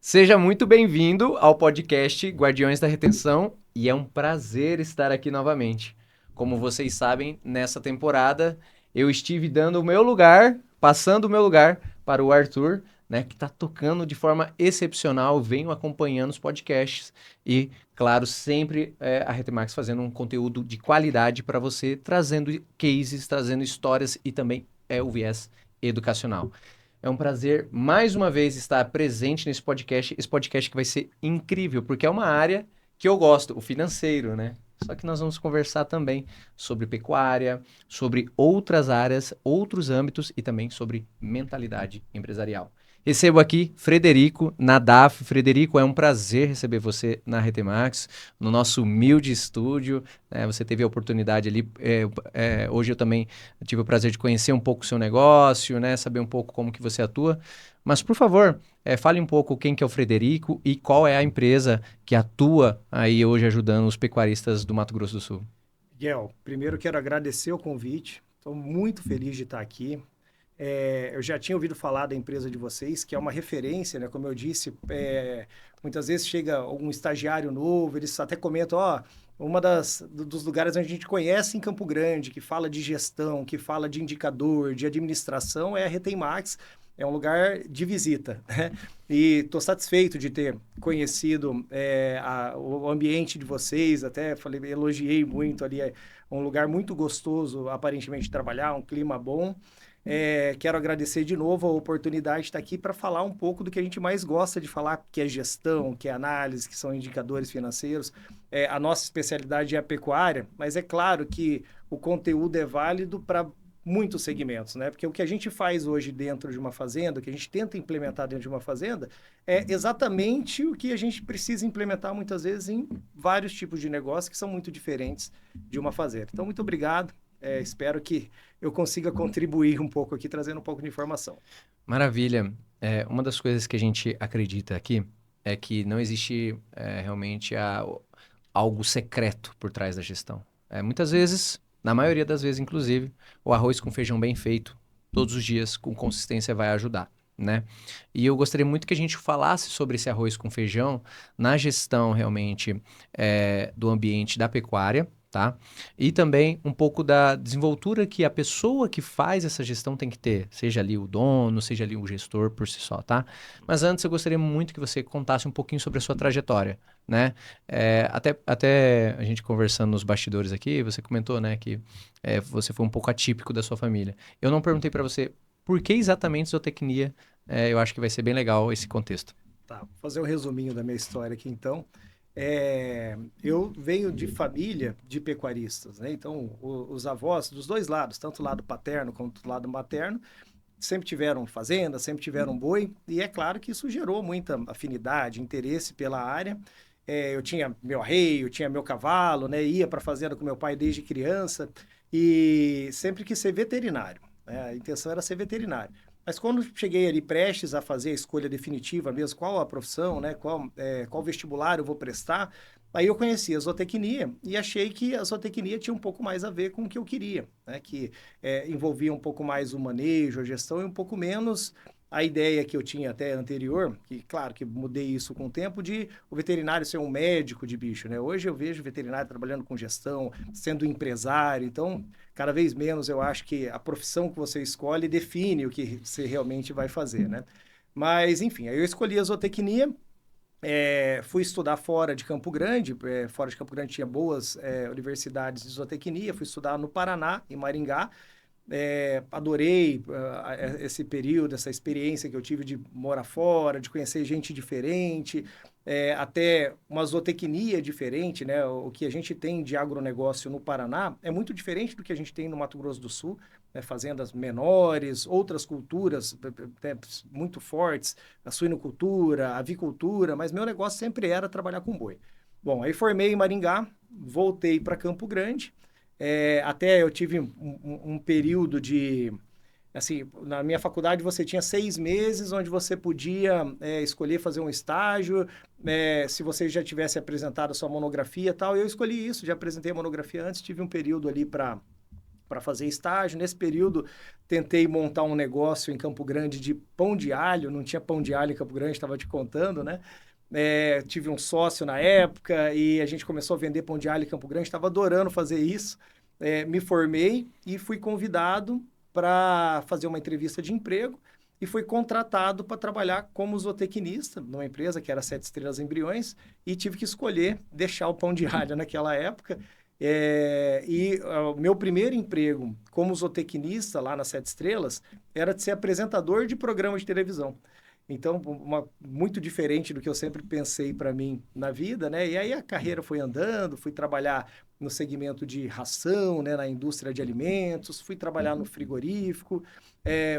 Seja muito bem-vindo ao podcast Guardiões da Retenção e é um prazer estar aqui novamente. Como vocês sabem, nessa temporada eu estive dando o meu lugar, passando o meu lugar para o Arthur, né, que está tocando de forma excepcional, venho acompanhando os podcasts e, claro, sempre a Retemax fazendo um conteúdo de qualidade para você, trazendo cases, trazendo histórias e também o viés educacional. É um prazer mais uma vez estar presente nesse podcast. Esse podcast que vai ser incrível, porque é uma área que eu gosto, o financeiro, né? Só que nós vamos conversar também sobre pecuária, sobre outras áreas, outros âmbitos e também sobre mentalidade empresarial. Recebo aqui Frederico Nadaf. Frederico, é um prazer receber você na Retemax, no nosso humilde estúdio. Né? Você teve a oportunidade ali. Hoje eu também tive o prazer de conhecer um pouco o seu negócio, né? Saber um pouco como que você atua. Mas, por favor, fale um pouco quem que é o Frederico e qual é a empresa que atua aí hoje ajudando os pecuaristas do Mato Grosso do Sul. Miguel, primeiro quero agradecer o convite. Estou muito feliz de estar aqui. Eu já tinha ouvido falar da empresa de vocês, que é uma referência, né? Como eu disse, muitas vezes chega um estagiário novo, eles até comentam, ó, dos lugares onde a gente conhece em Campo Grande, que fala de gestão, que fala de indicador, de administração, é a Retem Max. É um lugar de visita, né? E estou satisfeito de ter conhecido o ambiente de vocês, até falei, elogiei muito ali, é um lugar muito gostoso, aparentemente, de trabalhar, um clima bom. Quero agradecer de novo a oportunidade de estar aqui para falar um pouco do que a gente mais gosta de falar, que é gestão, que é análise, que são indicadores financeiros. A nossa especialidade é a pecuária, mas é claro que o conteúdo é válido para muitos segmentos, né? Porque o que a gente faz hoje dentro de uma fazenda, o que a gente tenta implementar dentro de uma fazenda, é exatamente o que a gente precisa implementar muitas vezes em vários tipos de negócios que são muito diferentes de uma fazenda. Então, muito obrigado. Espero que eu consiga contribuir um pouco aqui, trazendo um pouco de informação. Maravilha. Uma das coisas que a gente acredita aqui é que não existe realmente algo secreto por trás da gestão. Muitas vezes, na maioria das vezes, inclusive, o arroz com feijão bem feito, todos os dias, com consistência, vai ajudar. Né? E eu gostaria muito que a gente falasse sobre esse arroz com feijão na gestão realmente do ambiente da pecuária, tá? E também um pouco da desenvoltura que a pessoa que faz essa gestão tem que ter, seja ali o dono, seja ali o gestor por si só, tá? Mas antes eu gostaria muito que você contasse um pouquinho sobre a sua trajetória, né? Até a gente conversando nos bastidores aqui, você comentou, né, que você foi um pouco atípico da sua família. Eu não perguntei para você por que exatamente zootecnia. Eu acho que vai ser bem legal esse contexto. Tá, vou fazer um resuminho da minha história aqui então. Eu venho de família de pecuaristas, né? Então, os avós dos dois lados, tanto o lado paterno quanto o lado materno, sempre tiveram fazenda, sempre tiveram boi, e é claro que isso gerou muita afinidade, interesse pela área. Eu tinha meu arreio, tinha meu cavalo, né? Ia para a fazenda com meu pai desde criança e sempre quis ser veterinário, né? A intenção era ser veterinário. Mas quando cheguei ali prestes a fazer a escolha definitiva mesmo, qual a profissão, né? Qual vestibular eu vou prestar, aí eu conheci a zootecnia e achei que a zootecnia tinha um pouco mais a ver com o que eu queria, né? Que envolvia um pouco mais o manejo, a gestão e um pouco menos a ideia que eu tinha até anterior, que claro que mudei isso com o tempo, de o veterinário ser um médico de bicho, né? Hoje eu vejo veterinário trabalhando com gestão, sendo empresário, então cada vez menos eu acho que a profissão que você escolhe define o que você realmente vai fazer, né? Mas, enfim, aí eu escolhi a zootecnia, fui estudar fora de Campo Grande, fora de Campo Grande tinha boas universidades de zootecnia, fui estudar no Paraná, em Maringá, adorei esse período, essa experiência que eu tive de morar fora, de conhecer gente diferente, até uma zootecnia diferente, né? O que a gente tem de agronegócio no Paraná é muito diferente do que a gente tem no Mato Grosso do Sul, né? Fazendas menores, outras culturas muito fortes, a suinocultura, a avicultura, mas meu negócio sempre era trabalhar com boi. Bom, aí formei em Maringá, voltei para Campo Grande, até eu tive um período de. Assim, na minha faculdade você tinha 6 meses onde você podia escolher fazer um estágio, se você já tivesse apresentado a sua monografia e tal. Eu escolhi isso, já apresentei a monografia antes, tive um período ali para para fazer estágio. Nesse período, tentei montar um negócio em Campo Grande de pão de alho. Não tinha pão de alho em Campo Grande, estava te contando, né? Tive um sócio na época e a gente começou a vender pão de alho em Campo Grande. Estava adorando fazer isso. Me formei e fui convidado para fazer uma entrevista de emprego e fui contratado para trabalhar como zootecnista numa empresa que era 7 Estrelas Embriões e tive que escolher deixar o pão de alho naquela época. O meu primeiro emprego como zootecnista lá na 7 Estrelas era de ser apresentador de programa de televisão. Então, muito diferente do que eu sempre pensei para mim na vida, né? E aí a carreira foi andando, fui trabalhar no segmento de ração, né? Na indústria de alimentos, fui trabalhar no frigorífico,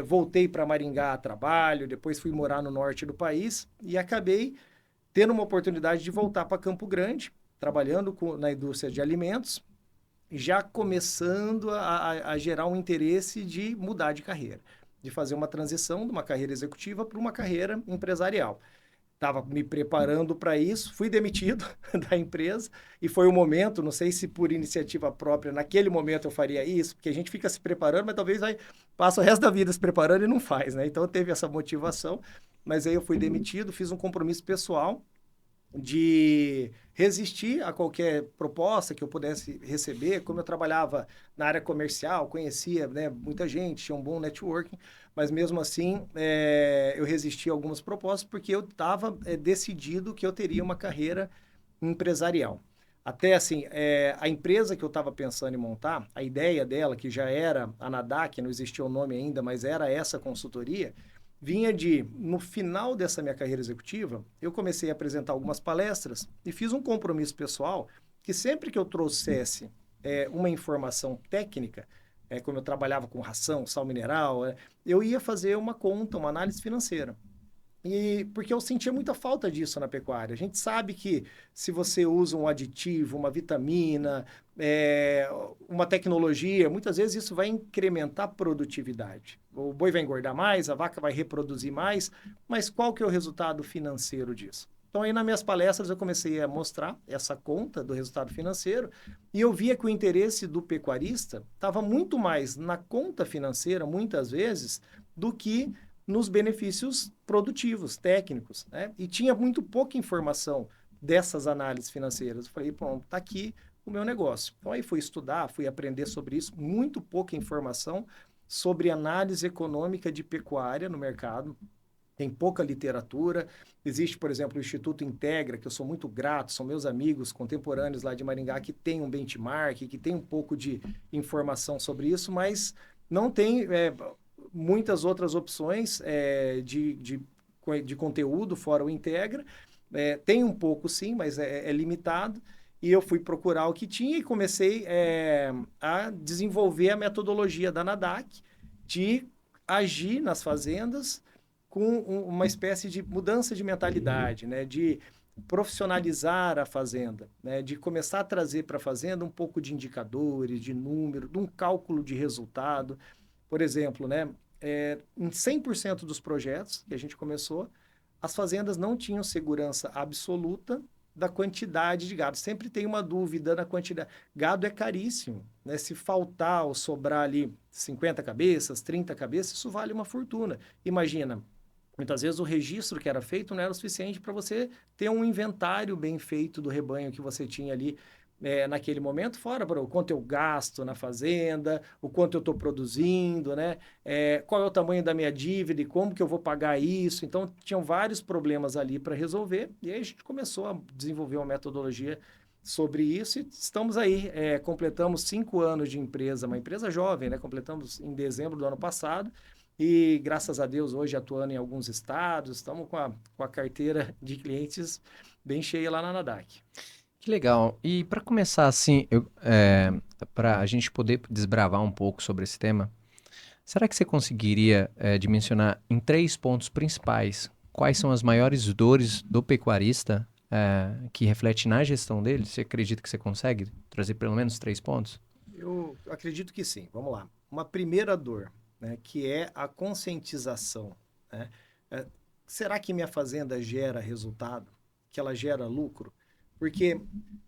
voltei para Maringá a trabalho, depois fui morar no norte do país e acabei tendo uma oportunidade de voltar para Campo Grande, trabalhando na indústria de alimentos, já começando a gerar um interesse de mudar de carreira, de fazer uma transição de uma carreira executiva para uma carreira empresarial. Estava me preparando para isso, fui demitido da empresa e foi o momento, não sei se por iniciativa própria, naquele momento eu faria isso, porque a gente fica se preparando, mas talvez passa o resto da vida se preparando e não faz, né? Então teve essa motivação, mas aí eu fui demitido, fiz um compromisso pessoal de resistir a qualquer proposta que eu pudesse receber. Como eu trabalhava na área comercial, conhecia, né, muita gente, tinha um bom networking, mas mesmo assim eu resisti a algumas propostas porque eu estava decidido que eu teria uma carreira empresarial. Até assim, a empresa que eu estava pensando em montar, a ideia dela, que já era a Nadac, não existia o nome ainda, mas era essa consultoria, vinha no final dessa minha carreira executiva, eu comecei a apresentar algumas palestras e fiz um compromisso pessoal que sempre que eu trouxesse uma informação técnica, como eu trabalhava com ração, sal mineral, eu ia fazer uma conta, uma análise financeira. E porque eu sentia muita falta disso na pecuária. A gente sabe que se você usa um aditivo, uma vitamina, uma tecnologia, muitas vezes isso vai incrementar a produtividade. O boi vai engordar mais, a vaca vai reproduzir mais, mas qual que é o resultado financeiro disso? Então, aí nas minhas palestras eu comecei a mostrar essa conta do resultado financeiro e eu via que o interesse do pecuarista estava muito mais na conta financeira, muitas vezes, do que nos benefícios produtivos, técnicos, né? E tinha muito pouca informação dessas análises financeiras. Eu falei, pronto, está aqui o meu negócio. Então, aí fui estudar, fui aprender sobre isso, muito pouca informação sobre análise econômica de pecuária no mercado. Tem pouca literatura. Existe, por exemplo, o Instituto Integra, que eu sou muito grato, são meus amigos contemporâneos lá de Maringá, que tem um benchmark, que tem um pouco de informação sobre isso, mas não tem muitas outras opções de conteúdo fora o Integra. Tem um pouco sim, mas é limitado. E eu fui procurar o que tinha e comecei a desenvolver a metodologia da Nadac de agir nas fazendas com uma espécie de mudança de mentalidade, né? De profissionalizar a fazenda, né? De começar a trazer para a fazenda um pouco de indicadores, de número, de um cálculo de resultado. Por exemplo, né? Em 100% dos projetos que a gente começou, as fazendas não tinham segurança absoluta da quantidade de gado. Sempre tem uma dúvida na quantidade. Gado é caríssimo, né? Se faltar ou sobrar ali 50 cabeças, 30 cabeças, isso vale uma fortuna. Imagina, muitas vezes o registro que era feito não era o suficiente para você ter um inventário bem feito do rebanho que você tinha ali naquele momento, fora para o quanto eu gasto na fazenda, o quanto eu estou produzindo, né? Qual é o tamanho da minha dívida e como que eu vou pagar isso. Então, tinham vários problemas ali para resolver e aí a gente começou a desenvolver uma metodologia sobre isso e estamos aí, completamos 5 anos de empresa, uma empresa jovem, né? Completamos em dezembro do ano passado e, graças a Deus, hoje atuando em alguns estados, estamos com a carteira de clientes bem cheia lá na Nadac. Que legal. E para começar assim, para a gente poder desbravar um pouco sobre esse tema, será que você conseguiria dimensionar em 3 pontos principais quais são as maiores dores do pecuarista que reflete na gestão dele? Você acredita que você consegue trazer pelo menos 3 pontos? Eu acredito que sim. Vamos lá. Uma primeira dor, né, que é a conscientização, né? Será que minha fazenda gera resultado? Que ela gera lucro? Porque,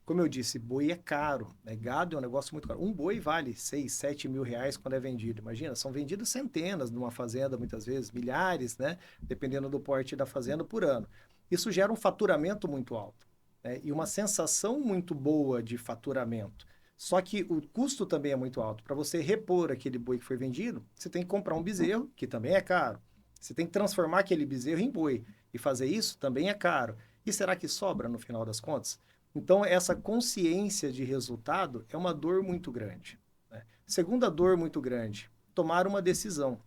como eu disse, boi é caro, né? Gado é um negócio muito caro. Um boi vale 6, 7 mil reais quando é vendido. Imagina, são vendidas centenas numa fazenda, muitas vezes, milhares, né? Dependendo do porte da fazenda por ano. Isso gera um faturamento muito alto, né? E uma sensação muito boa de faturamento. Só que o custo também é muito alto. Para você repor aquele boi que foi vendido, você tem que comprar um bezerro, que também é caro. Você tem que transformar aquele bezerro em boi. E fazer isso também é caro. E será que sobra no final das contas? Então, essa consciência de resultado é uma dor muito grande, né? Segunda dor muito grande, tomar uma decisão.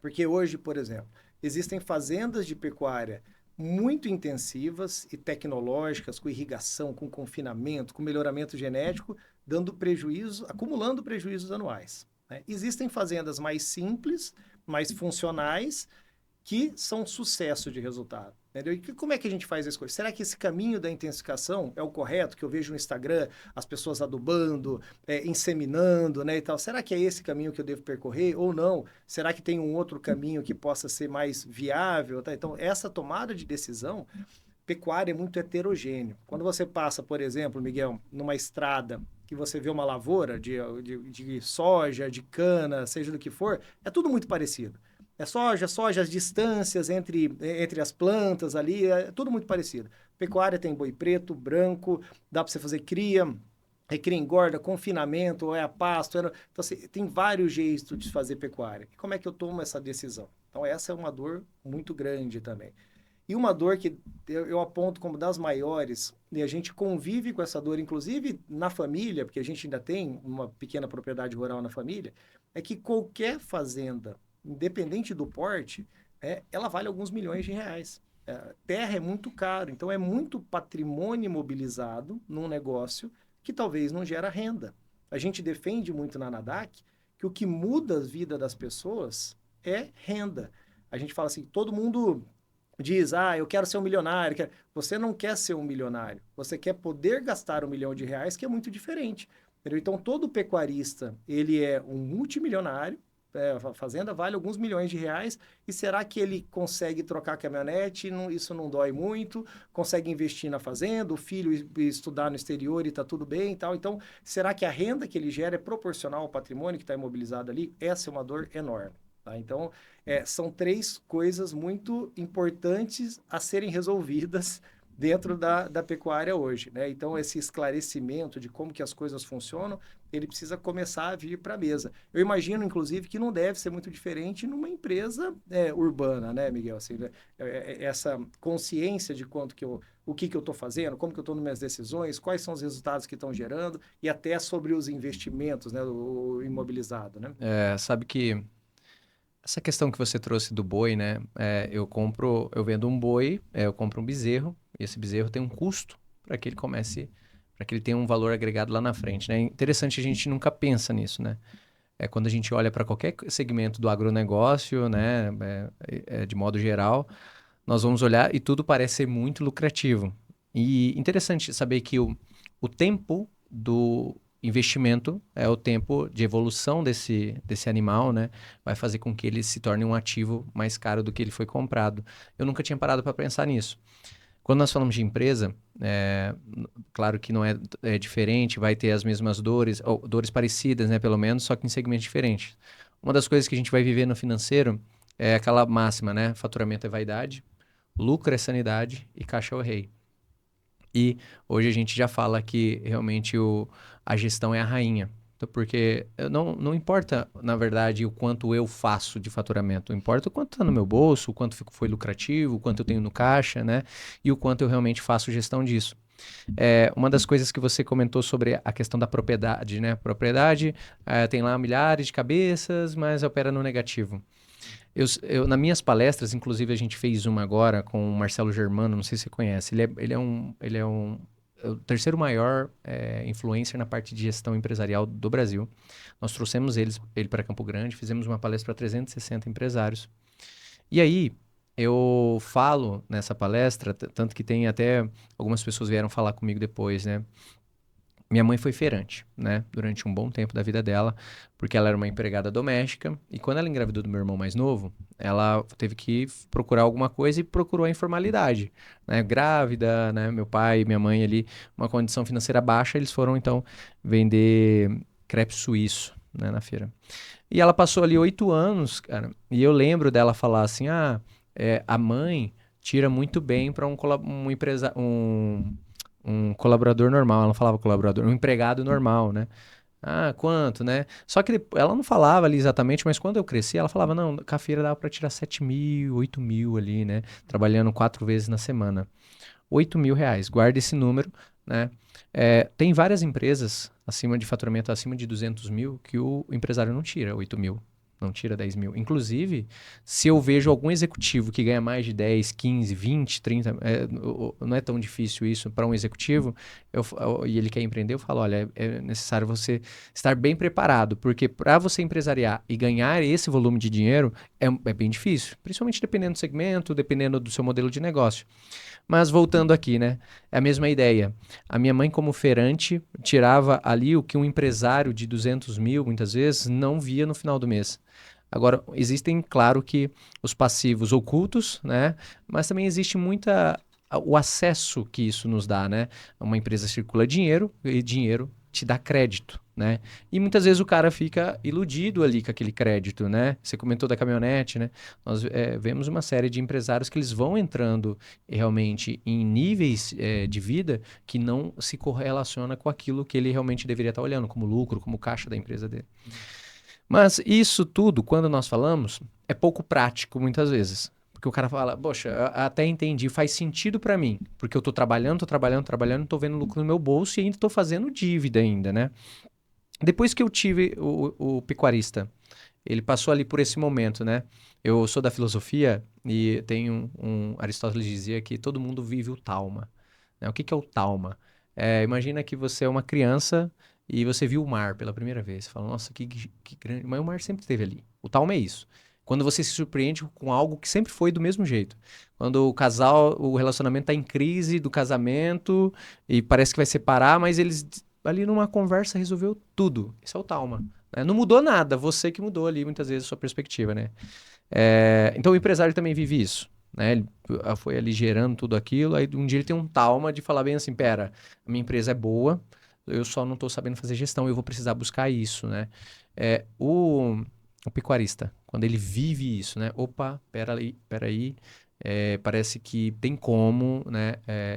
Porque hoje, por exemplo, existem fazendas de pecuária muito intensivas e tecnológicas, com irrigação, com confinamento, com melhoramento genético, dando prejuízo, acumulando prejuízos anuais, né? Existem fazendas mais simples, mais funcionais, que são sucesso de resultado. Entendeu? E como é que a gente faz as coisas? Será que esse caminho da intensificação é o correto? Que eu vejo no Instagram as pessoas adubando, inseminando, né, e tal. Será que é esse caminho que eu devo percorrer ou não? Será que tem um outro caminho que possa ser mais viável? Tá? Então, essa tomada de decisão, pecuária é muito heterogêneo. Quando você passa, por exemplo, Miguel, numa estrada que você vê uma lavoura de soja, de cana, seja do que for, é tudo muito parecido. É soja, soja, as distâncias entre as plantas ali, é tudo muito parecido. Pecuária tem boi preto, branco, dá para você fazer cria, cria engorda, confinamento, ou é a pasto. Então, assim, tem vários jeitos de fazer pecuária. E como é que eu tomo essa decisão? Então, essa é uma dor muito grande também. E uma dor que eu aponto como das maiores, e a gente convive com essa dor, inclusive na família, porque a gente ainda tem uma pequena propriedade rural na família, é que qualquer fazenda, independente do porte, ela vale alguns milhões de reais. Terra é muito caro, então é muito patrimônio imobilizado num negócio que talvez não gera renda. A gente defende muito na NADAC que o que muda a vida das pessoas é renda. A gente fala assim, todo mundo diz, eu quero ser um milionário. Você não quer ser um milionário. Você quer poder gastar R$ 1 milhão, que é muito diferente. Entendeu? Então, todo pecuarista, ele é um multimilionário, a fazenda vale alguns milhões de reais, e será que ele consegue trocar a caminhonete? Não, isso não dói muito? Consegue investir na fazenda? O filho estudar no exterior e está tudo bem e tal? Então, será que a renda que ele gera é proporcional ao patrimônio que está imobilizado ali? Essa é uma dor enorme. Tá? Então, são três coisas muito importantes a serem resolvidas dentro da pecuária hoje, né? Então, esse esclarecimento de como que as coisas funcionam, ele precisa começar a vir para a mesa. Eu imagino, inclusive, que não deve ser muito diferente numa empresa urbana, né, Miguel? Assim, né? Essa consciência de o que eu estou fazendo, como que eu estou nas minhas decisões, quais são os resultados que estão gerando e até sobre os investimentos, né, o imobilizado, né? Sabe que essa questão que você trouxe do boi, né? Eu vendo um boi, eu compro um bezerro, e esse bezerro tem um custo para que ele comece, para que ele tenha um valor agregado lá na frente, né? É interessante, a gente nunca pensa nisso, né? Quando a gente olha para qualquer segmento do agronegócio, né? De modo geral, nós vamos olhar e tudo parece ser muito lucrativo. E interessante saber que o tempo do investimento é o tempo de evolução desse animal, né? Vai fazer com que ele se torne um ativo mais caro do que ele foi comprado. Eu nunca tinha parado para pensar nisso. Quando nós falamos de empresa, claro que não é diferente, vai ter as mesmas dores, ou dores parecidas, né? Pelo menos, só que em segmentos diferentes. Uma das coisas que a gente vai viver no financeiro é aquela máxima, né? Faturamento é vaidade, lucro é sanidade e caixa é o rei. E hoje a gente já fala que realmente a gestão é a rainha. Então, porque não importa, na verdade, o quanto eu faço de faturamento. Importa o quanto está no meu bolso, o quanto foi lucrativo, o quanto eu tenho no caixa, né? E o quanto eu realmente faço gestão disso. Uma das coisas que você comentou sobre a questão da propriedade, né? Propriedade tem lá milhares de cabeças, mas opera no negativo. Nas minhas palestras, inclusive a gente fez uma agora com o Marcelo Germano, não sei se você conhece. É o terceiro maior influencer na parte de gestão empresarial do Brasil. Nós trouxemos ele para Campo Grande, fizemos uma palestra para 360 empresários. E aí, eu falo nessa palestra, tanto que tem até algumas pessoas vieram falar comigo depois, né? minha mãe foi feirante, né? Durante um bom tempo da vida dela, porque ela era uma empregada doméstica. E quando ela engravidou do meu irmão mais novo, ela teve que procurar alguma coisa e procurou a informalidade, né? Grávida, né? Meu pai e minha mãe ali, uma condição financeira baixa, eles foram então vender crepe suíço, né? Na feira. E ela passou ali 8 anos, cara. E eu lembro dela falar assim: a mãe tira muito bem para um colaborador normal. Ela não falava colaborador, um empregado normal, né? Ah, quanto, né? Só que ela não falava ali exatamente, mas quando eu cresci, ela falava: não, com a feira dava para tirar 7.000, 8.000 ali, né? Trabalhando 4 vezes na semana. 8.000 reais, guarda esse número, né? Tem várias empresas acima de faturamento acima de 200 mil que o empresário não tira 8 mil, não tira 10 mil. Inclusive, se eu vejo algum executivo que ganha mais de 10, 15, 20, 30, não é tão difícil isso para um executivo, e ele quer empreender, eu falo, olha, é necessário você estar bem preparado, porque para você empresariar e ganhar esse volume de dinheiro é bem difícil, principalmente dependendo do segmento, dependendo do seu modelo de negócio. Mas voltando aqui, né? É a mesma ideia. A minha mãe, como feirante, tirava ali o que um empresário de 200 mil, muitas vezes, não via no final do mês. Agora, existem, claro que, os passivos ocultos, né? Mas também existe o acesso que isso nos dá, né? Uma empresa circula dinheiro e dinheiro te dá crédito, né? E muitas vezes o cara fica iludido ali com aquele crédito, né? Você comentou da caminhonete, né? Nós vemos uma série de empresários que eles vão entrando realmente em níveis de vida que não se correlaciona com aquilo que ele realmente deveria estar olhando, como lucro, como caixa da empresa dele. Mas isso tudo, quando nós falamos, é pouco prático muitas vezes. Porque o cara fala, poxa, eu até entendi, faz sentido para mim. Porque eu tô trabalhando, tô vendo lucro no meu bolso e ainda tô fazendo dívida ainda, né? Depois que eu tive o pecuarista, ele passou ali por esse momento, né? Eu sou da filosofia e tem Aristóteles dizia que todo mundo vive o tauma, né? O que que é o tauma? Imagina que você é uma criança e você viu o mar pela primeira vez. Você fala, nossa, que grande. Mas o mar sempre esteve ali. O tauma é isso. Quando você se surpreende com algo que sempre foi do mesmo jeito. Quando o relacionamento está em crise do casamento e parece que vai separar, mas eles ali numa conversa resolveu tudo. Isso é o tauma. Né? Não mudou nada, você que mudou ali muitas vezes a sua perspectiva, né? Então o empresário também vive isso. Né? Ele foi ali gerando tudo aquilo, aí um dia ele tem um trauma de falar bem assim, pera, a minha empresa é boa, eu só não estou sabendo fazer gestão, eu vou precisar buscar isso, né? O pecuarista, quando ele vive isso, né? Opa, pera aí, parece que tem como, né?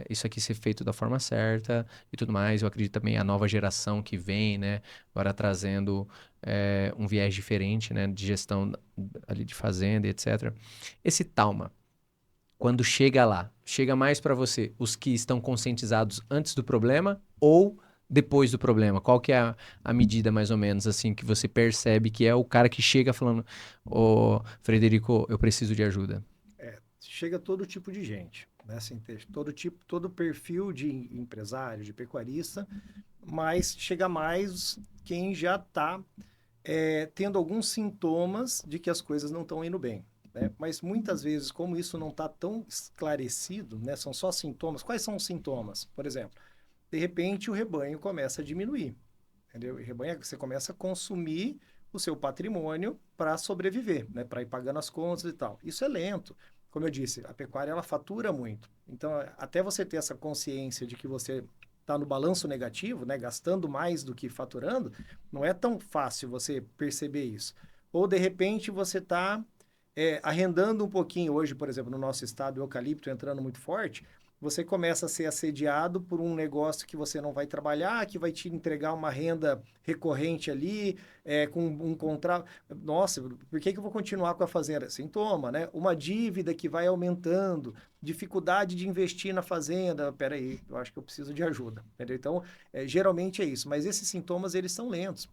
Isso aqui ser feito da forma certa e tudo mais. Eu acredito também a nova geração que vem, né? Agora trazendo um viés diferente, né? De gestão ali de fazenda, e etc. Esse Talma, quando chega lá, chega mais para você os que estão conscientizados antes do problema ou depois do problema? Qual que é a medida mais ou menos assim que você percebe que é o cara que chega falando, ô Frederico, eu preciso de ajuda? Chega todo tipo de gente, né? Assim, todo tipo, todo perfil de empresário, de pecuarista, mas chega mais quem já está tendo alguns sintomas de que as coisas não estão indo bem. Né? Mas muitas vezes, como isso não está tão esclarecido, né? São só sintomas. Quais são os sintomas? Por exemplo, de repente o rebanho começa a diminuir. Entendeu? E rebanho, você começa a consumir o seu patrimônio para sobreviver, né? Para ir pagando as contas e tal. Isso é lento. Como eu disse, a pecuária ela fatura muito. Então, até você ter essa consciência de que você está no balanço negativo, né? Gastando mais do que faturando, não é tão fácil você perceber isso. Ou, de repente, você está arrendando um pouquinho. Hoje, por exemplo, no nosso estado, o eucalipto entrando muito forte, você começa a ser assediado por um negócio que você não vai trabalhar, que vai te entregar uma renda recorrente ali, com um contrato. Nossa, por que que eu vou continuar com a fazenda? Sintoma, né? Uma dívida que vai aumentando, dificuldade de investir na fazenda. Peraí, eu acho que eu preciso de ajuda. Entendeu? Então, geralmente é isso. Mas esses sintomas, eles são lentos.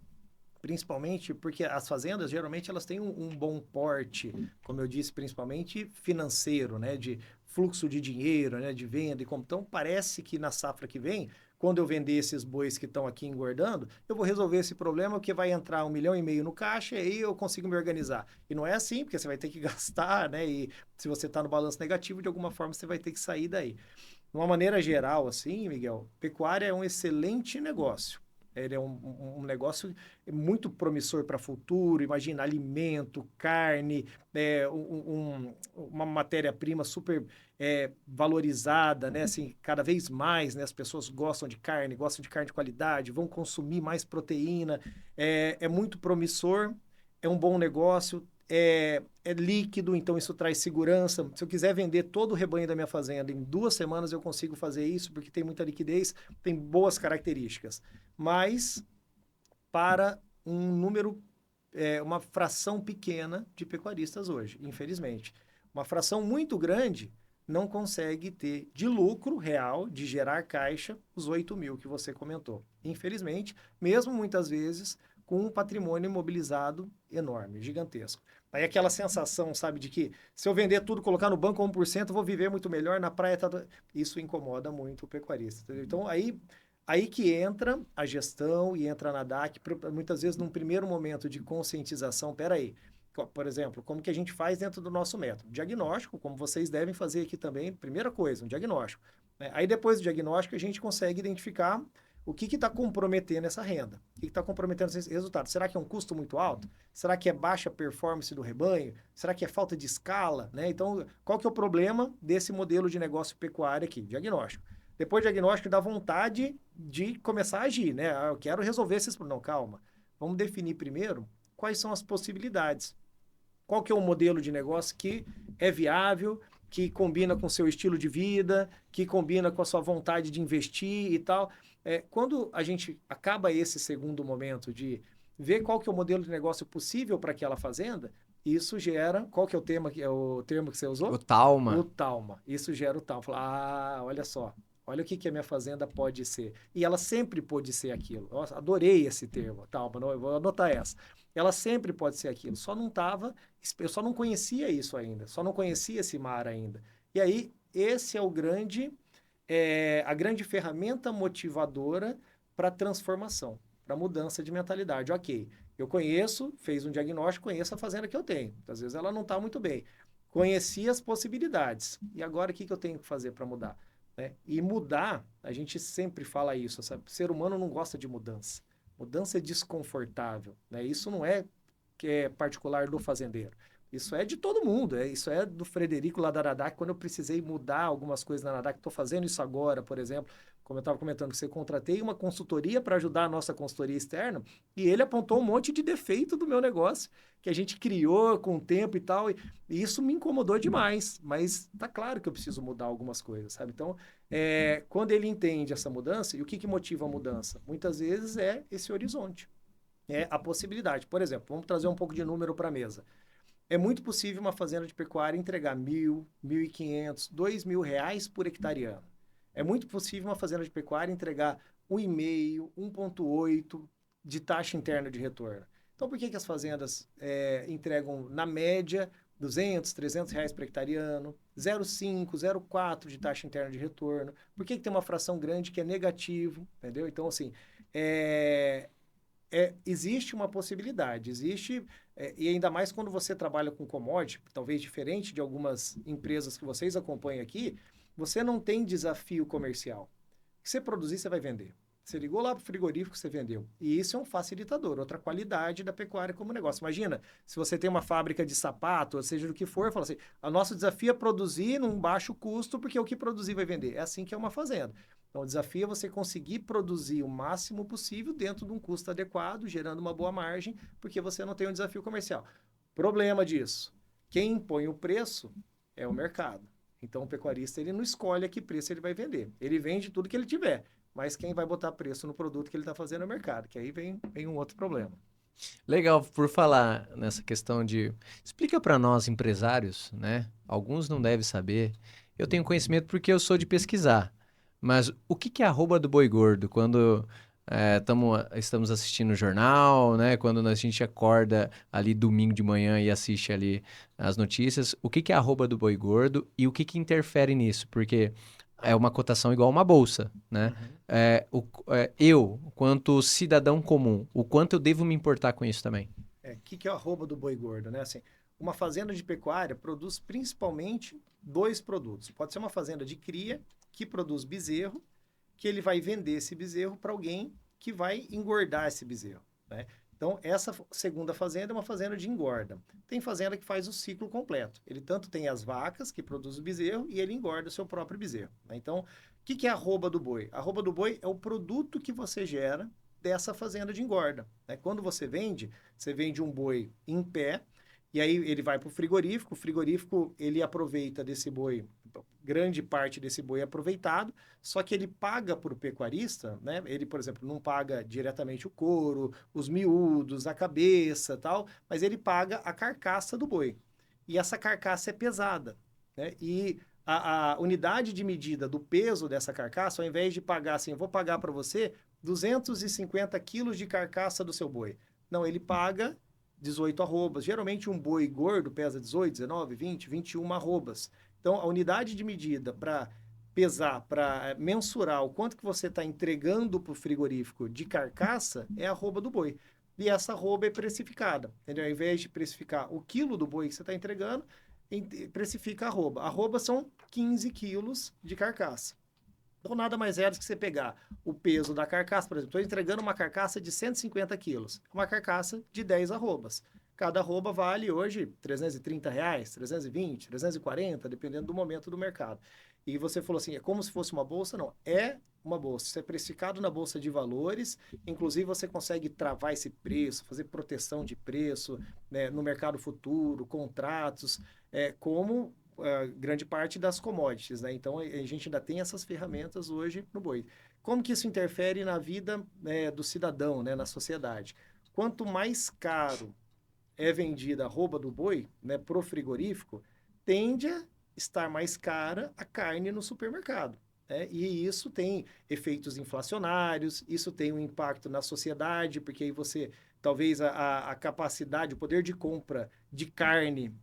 Principalmente porque as fazendas, geralmente, elas têm um bom porte, como eu disse, principalmente financeiro, né? De fluxo de dinheiro, né? De venda e como. Então, parece que na safra que vem, quando eu vender esses bois que estão aqui engordando, eu vou resolver esse problema, porque vai entrar 1,5 milhão no caixa e aí eu consigo me organizar. E não é assim, porque você vai ter que gastar, né? E se você está no balanço negativo, de alguma forma você vai ter que sair daí. uma maneira geral, assim, Miguel, pecuária é um excelente negócio. Ele é um negócio muito promissor para o futuro. Imagina, alimento, carne, uma matéria-prima super valorizada, né? Assim, cada vez mais, né? As pessoas gostam de carne de qualidade, vão consumir mais proteína. É muito promissor, é um bom negócio, é líquido, então isso traz segurança. Se eu quiser vender todo o rebanho da minha fazenda em 2 semanas, eu consigo fazer isso, porque tem muita liquidez, tem boas características. Mas para um número, uma fração pequena de pecuaristas hoje, infelizmente. Uma fração muito grande não consegue ter de lucro real, de gerar caixa, os 8 mil que você comentou. Infelizmente, mesmo muitas vezes com um patrimônio imobilizado enorme, gigantesco. Aí aquela sensação, sabe, de que se eu vender tudo, colocar no banco 1%, eu vou viver muito melhor, na praia tá... Isso incomoda muito o pecuarista. Entendeu? Então, aí que entra a gestão e entra a NADAC, muitas vezes num primeiro momento de conscientização, peraí, por exemplo, como que a gente faz dentro do nosso método? Diagnóstico, como vocês devem fazer aqui também, primeira coisa, um diagnóstico. Né? Aí depois do diagnóstico a gente consegue identificar o que está comprometendo essa renda, o que está comprometendo esse resultado. Será que é um custo muito alto? Será que é baixa performance do rebanho? Será que é falta de escala? Né? Então, qual que é o problema desse modelo de negócio pecuário aqui? Diagnóstico. Depois do diagnóstico, dá vontade de começar a agir, né? Eu quero resolver esses problemas. Não, calma. Vamos definir primeiro quais são as possibilidades. Qual que é o modelo de negócio que é viável, que combina com o seu estilo de vida, que combina com a sua vontade de investir e tal. Quando a gente acaba esse segundo momento de ver qual que é o modelo de negócio possível para aquela fazenda, isso gera... Qual que é o termo que você usou? O Talma. O Talma. Isso gera o Talma. Fala, olha só. Olha o que a minha fazenda pode ser. E ela sempre pode ser aquilo. Nossa, adorei esse termo, Talma. Eu vou anotar essa. Ela sempre pode ser aquilo. Eu só não conhecia isso ainda. Só não conhecia esse mar ainda. E aí, esse é a grande ferramenta motivadora para transformação, para mudança de mentalidade. Ok, eu conheço, fez um diagnóstico, conheço a fazenda que eu tenho. Às vezes ela não está muito bem. Conheci as possibilidades. E agora o que eu tenho que fazer para mudar? Né? E mudar, a gente sempre fala isso, sabe? O ser humano não gosta de mudança. Mudança é desconfortável. Né? Isso não é que é particular do fazendeiro. Isso é de todo mundo. Isso é do Frederico lá da Nadac, quando eu precisei mudar algumas coisas na Nadac. Estou fazendo isso agora, por exemplo. Como eu estava comentando, que você contratei uma consultoria para ajudar a nossa consultoria externa e ele apontou um monte de defeito do meu negócio que a gente criou com o tempo e tal. E isso me incomodou demais. Mas tá claro que eu preciso mudar algumas coisas, sabe? Então, quando ele entende essa mudança, e o que motiva a mudança? Muitas vezes é esse horizonte. É a possibilidade. Por exemplo, vamos trazer um pouco de número para a mesa. É muito possível uma fazenda de pecuária entregar 1.000, 1.500, 2.000 reais por hectareano. É muito possível uma fazenda de pecuária entregar 1,5, 1,8 de taxa interna de retorno. Então, por que as fazendas entregam, na média, 200, 300 reais por hectareano, 0,5, 0,4 de taxa interna de retorno? Por que tem uma fração grande que é negativo? Entendeu? Então, assim, existe uma possibilidade, e ainda mais quando você trabalha com commodity, talvez diferente de algumas empresas que vocês acompanham aqui, você não tem desafio comercial. O que você produzir, você vai vender. Você ligou lá para o frigorífico, você vendeu. E isso é um facilitador, outra qualidade da pecuária como negócio. Imagina, se você tem uma fábrica de sapato, ou seja do que for, fala assim, o nosso desafio é produzir num baixo custo, porque o que produzir vai vender. É assim que é uma fazenda. Então, o desafio é você conseguir produzir o máximo possível dentro de um custo adequado, gerando uma boa margem, porque você não tem um desafio comercial. Problema disso, quem impõe o preço é o mercado. Então, o pecuarista ele não escolhe a que preço ele vai vender. Ele vende tudo que ele tiver, mas quem vai botar preço no produto que ele está fazendo é o mercado, que aí vem um outro problema. Legal, por falar nessa questão de... Explica para nós, empresários, né? Alguns não devem saber. Eu tenho conhecimento porque eu sou de pesquisar. Mas o que é arroba do boi gordo? Quando estamos assistindo o jornal, né? Quando a gente acorda ali domingo de manhã e assiste ali as notícias, o que é arroba do boi gordo e o que interfere nisso? Porque é uma cotação igual uma bolsa, né? Eu, quanto cidadão comum, o quanto eu devo me importar com isso também? O que é o arroba do boi gordo, né? Assim, uma fazenda de pecuária produz principalmente 2 produtos. Pode ser uma fazenda de cria que produz bezerro, que ele vai vender esse bezerro para alguém que vai engordar esse bezerro, né? Então, essa segunda fazenda é uma fazenda de engorda. Tem fazenda que faz o ciclo completo. Ele tanto tem as vacas que produzem o bezerro e ele engorda o seu próprio bezerro, né? Então, o que é a arroba do boi? A arroba do boi é o produto que você gera dessa fazenda de engorda, né? Quando você vende um boi em pé, e aí ele vai para o frigorífico ele aproveita desse boi, grande parte desse boi é aproveitado, só que ele paga para o pecuarista, né? Ele, por exemplo, não paga diretamente o couro, os miúdos, a cabeça, tal, mas ele paga a carcaça do boi. E essa carcaça é pesada, né? E a unidade de medida do peso dessa carcaça, ao invés de pagar assim, eu vou pagar para você 250 quilos de carcaça do seu boi. Não, ele paga 18 arrobas. Geralmente um boi gordo pesa 18, 19, 20, 21 arrobas. Então, a unidade de medida para pesar, para mensurar o quanto que você está entregando para o frigorífico de carcaça é a arroba do boi. E essa arroba é precificada, entendeu? Ao invés de precificar o quilo do boi que você está entregando, precifica a arroba. A arroba são 15 quilos de carcaça. Então, nada mais é do que você pegar o peso da carcaça. Por exemplo, estou entregando uma carcaça de 150 quilos. Uma carcaça de 10 arrobas. Cada arroba vale hoje R$ 330, 320, 340, dependendo do momento do mercado. E você falou assim, é como se fosse uma bolsa? Não, é uma bolsa. Isso é precificado na Bolsa de Valores. Inclusive, você consegue travar esse preço, fazer proteção de preço, né, no mercado futuro, contratos, como grande parte das commodities, né? Então, a gente ainda tem essas ferramentas hoje no boi. Como que isso interfere na vida, do cidadão, né, na sociedade? Quanto mais caro é vendida a arroba do boi, né, pro frigorífico, tende a estar mais cara a carne no supermercado, né? E isso tem efeitos inflacionários, isso tem um impacto na sociedade, porque aí você, talvez a capacidade, o poder de compra de carne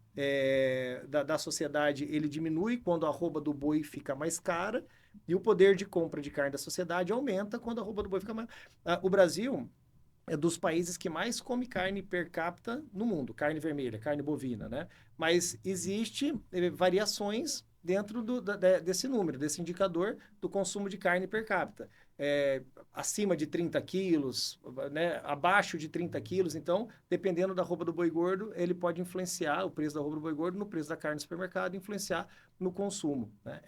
da sociedade, ele diminui quando a arroba do boi fica mais cara, e o poder de compra de carne da sociedade aumenta quando a arroba do boi fica mais... O Brasil é dos países que mais come carne per capita no mundo, carne vermelha, carne bovina, né? Mas existe variações dentro desse número, desse indicador do consumo de carne per capita. Acima de 30 quilos, né? Abaixo de 30 quilos, então, dependendo da arroba do boi gordo, ele pode influenciar o preço da arroba do boi gordo no preço da carne no supermercado, influenciar no consumo, né?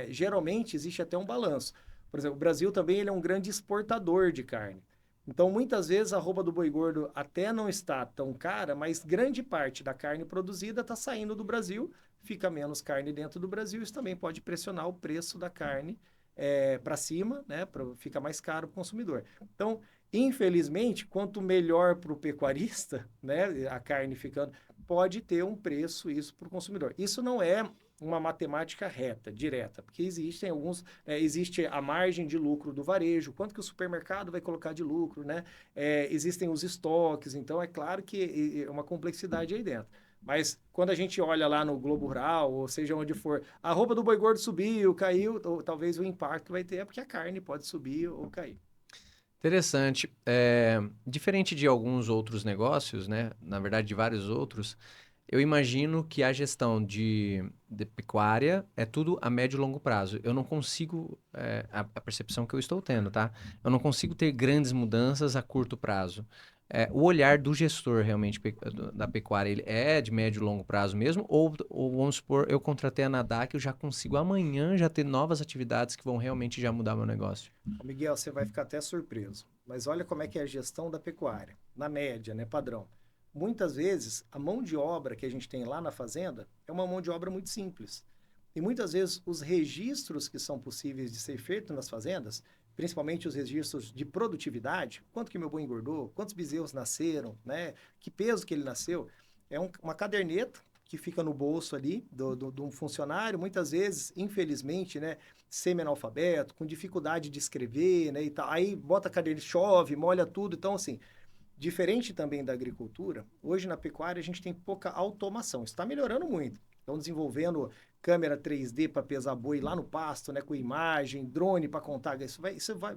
Geralmente, existe até um balanço. Por exemplo, o Brasil também ele é um grande exportador de carne. Então, muitas vezes, a arroba do boi gordo até não está tão cara, mas grande parte da carne produzida está saindo do Brasil, fica menos carne dentro do Brasil, isso também pode pressionar o preço da carne para cima, né, fica mais caro para o consumidor. Então, infelizmente, quanto melhor para o pecuarista, né, a carne ficando, pode ter um preço isso para o consumidor. Isso não é uma matemática reta, direta, porque existem existe a margem de lucro do varejo, quanto que o supermercado vai colocar de lucro, né? Existem os estoques, então é claro que é uma complexidade aí dentro. Mas quando a gente olha lá no Globo Rural, ou seja onde for, a arroba do boi gordo subiu, caiu, ou talvez o impacto vai ter é porque a carne pode subir ou cair. Interessante. Diferente de alguns outros negócios, né? Na verdade, de vários outros, eu imagino que a gestão de pecuária é tudo a médio e longo prazo. Eu não consigo, a percepção que eu estou tendo, tá? Eu não consigo ter grandes mudanças a curto prazo. O olhar do gestor realmente da pecuária, ele é de médio e longo prazo mesmo? Ou vamos supor, eu contratei a Nadac, eu já consigo amanhã já ter novas atividades que vão realmente já mudar meu negócio? Ô, Miguel, você vai ficar até surpreso. Mas olha como é que é a gestão da pecuária, na média, né, padrão. Muitas vezes, a mão de obra que a gente tem lá na fazenda é uma mão de obra muito simples. E muitas vezes, os registros que são possíveis de ser feitos nas fazendas, principalmente os registros de produtividade, quanto que meu boi engordou, quantos bezerros nasceram, né, que peso que ele nasceu, uma caderneta que fica no bolso ali de um funcionário, muitas vezes, infelizmente, né, semi-analfabeto, com dificuldade de escrever, né, e tal. Aí bota a caderneta, chove, molha tudo. Então, assim, diferente também da agricultura, hoje na pecuária a gente tem pouca automação. Está melhorando muito. Estão desenvolvendo câmera 3D para pesar boi lá no pasto, né, com imagem, drone para contar.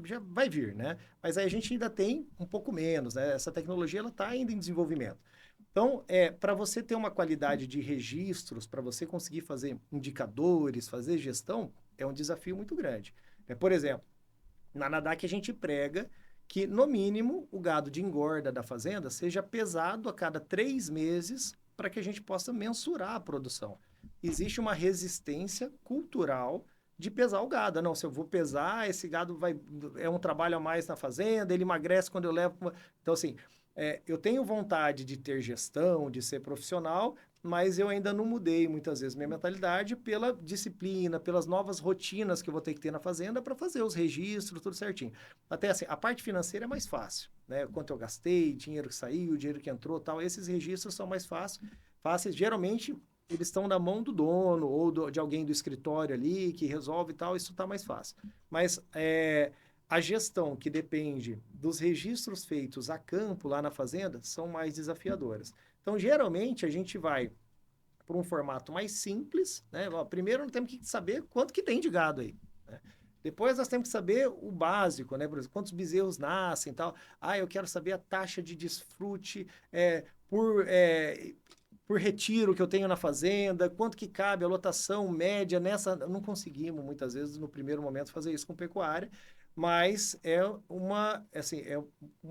Já vai vir, né? Mas aí a gente ainda tem um pouco menos, né? Essa tecnologia ela está ainda em desenvolvimento. Então, para você ter uma qualidade de registros, para você conseguir fazer indicadores, fazer gestão, é um desafio muito grande. Por exemplo, na NADAC a gente prega que, no mínimo, o gado de engorda da fazenda seja pesado a cada 3 meses para que a gente possa mensurar a produção. Existe uma resistência cultural de pesar o gado. Não, se eu vou pesar, esse gado é um trabalho a mais na fazenda, ele emagrece quando eu levo... Então, assim, eu tenho vontade de ter gestão, de ser profissional, mas eu ainda não mudei muitas vezes minha mentalidade pela disciplina, pelas novas rotinas que eu vou ter que ter na fazenda para fazer os registros, tudo certinho. Até assim, a parte financeira é mais fácil, né? Quanto eu gastei, dinheiro que saiu, dinheiro que entrou, tal, esses registros são mais fáceis. Geralmente, eles estão na mão do dono ou de alguém do escritório ali que resolve e tal, isso está mais fácil. Mas a gestão que depende dos registros feitos a campo lá na fazenda são mais desafiadoras. Então, geralmente, a gente vai para um formato mais simples, né? Primeiro, nós temos que saber quanto que tem de gado aí, né? Depois, nós temos que saber o básico, né? Por exemplo, quantos bezerros nascem e tal. Eu quero saber a taxa de desfrute por retiro que eu tenho na fazenda, quanto que cabe a lotação média nessa... Não conseguimos, muitas vezes, no primeiro momento, fazer isso com pecuária, mas é uma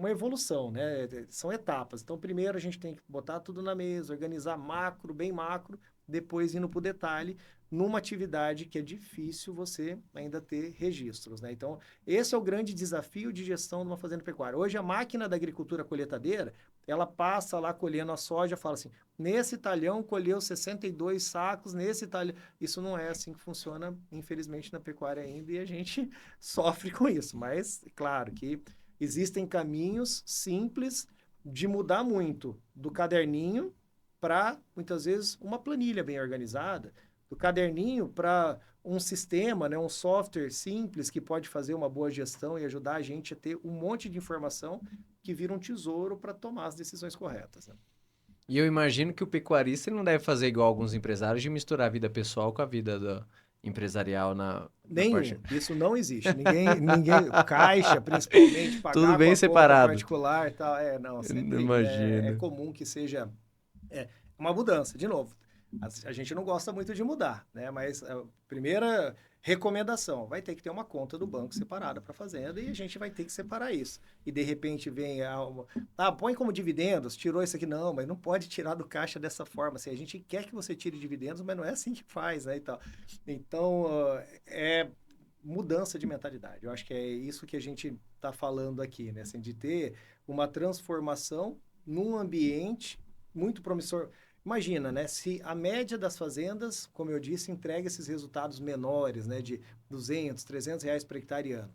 evolução, né? São etapas. Então, primeiro a gente tem que botar tudo na mesa, organizar macro, bem macro, depois indo para o detalhe, numa atividade que é difícil você ainda ter registros, né? Então, esse é o grande desafio de gestão de uma fazenda pecuária. Hoje, a máquina da agricultura colheitadeira, ela passa lá colhendo a soja, fala assim, nesse talhão colheu 62 sacos, nesse talhão... Isso não é assim que funciona, infelizmente, na pecuária ainda, e a gente sofre com isso. Mas, claro que existem caminhos simples de mudar muito do caderninho para, muitas vezes, uma planilha bem organizada, do caderninho para um sistema, né, um software simples que pode fazer uma boa gestão e ajudar a gente a ter um monte de informação que vira um tesouro para tomar as decisões corretas, né? E eu imagino que o pecuarista ele não deve fazer igual alguns empresários de misturar a vida pessoal com a vida empresarial na parte... Nenhum. Isso não existe. Caixa, principalmente, Tudo pagar com bem a conta separado. particular e tal. Não, Não sempre é imagino. comum que seja uma mudança. De novo, a gente não gosta muito de mudar, né? Mas a primeira recomendação, vai ter que ter uma conta do banco separada para a fazenda e a gente vai ter que separar isso. E de repente vem põe como dividendos, tirou isso aqui. Não, mas não pode tirar do caixa dessa forma. Assim, a gente quer que você tire dividendos, mas não é assim que faz, né? Então, é mudança de mentalidade. Eu acho que é isso que a gente está falando aqui, né? Assim, de ter uma transformação num ambiente muito promissor. Imagina, né? Se a média das fazendas, como eu disse, entrega esses resultados menores, né? De 200, 300 reais por hectare ano.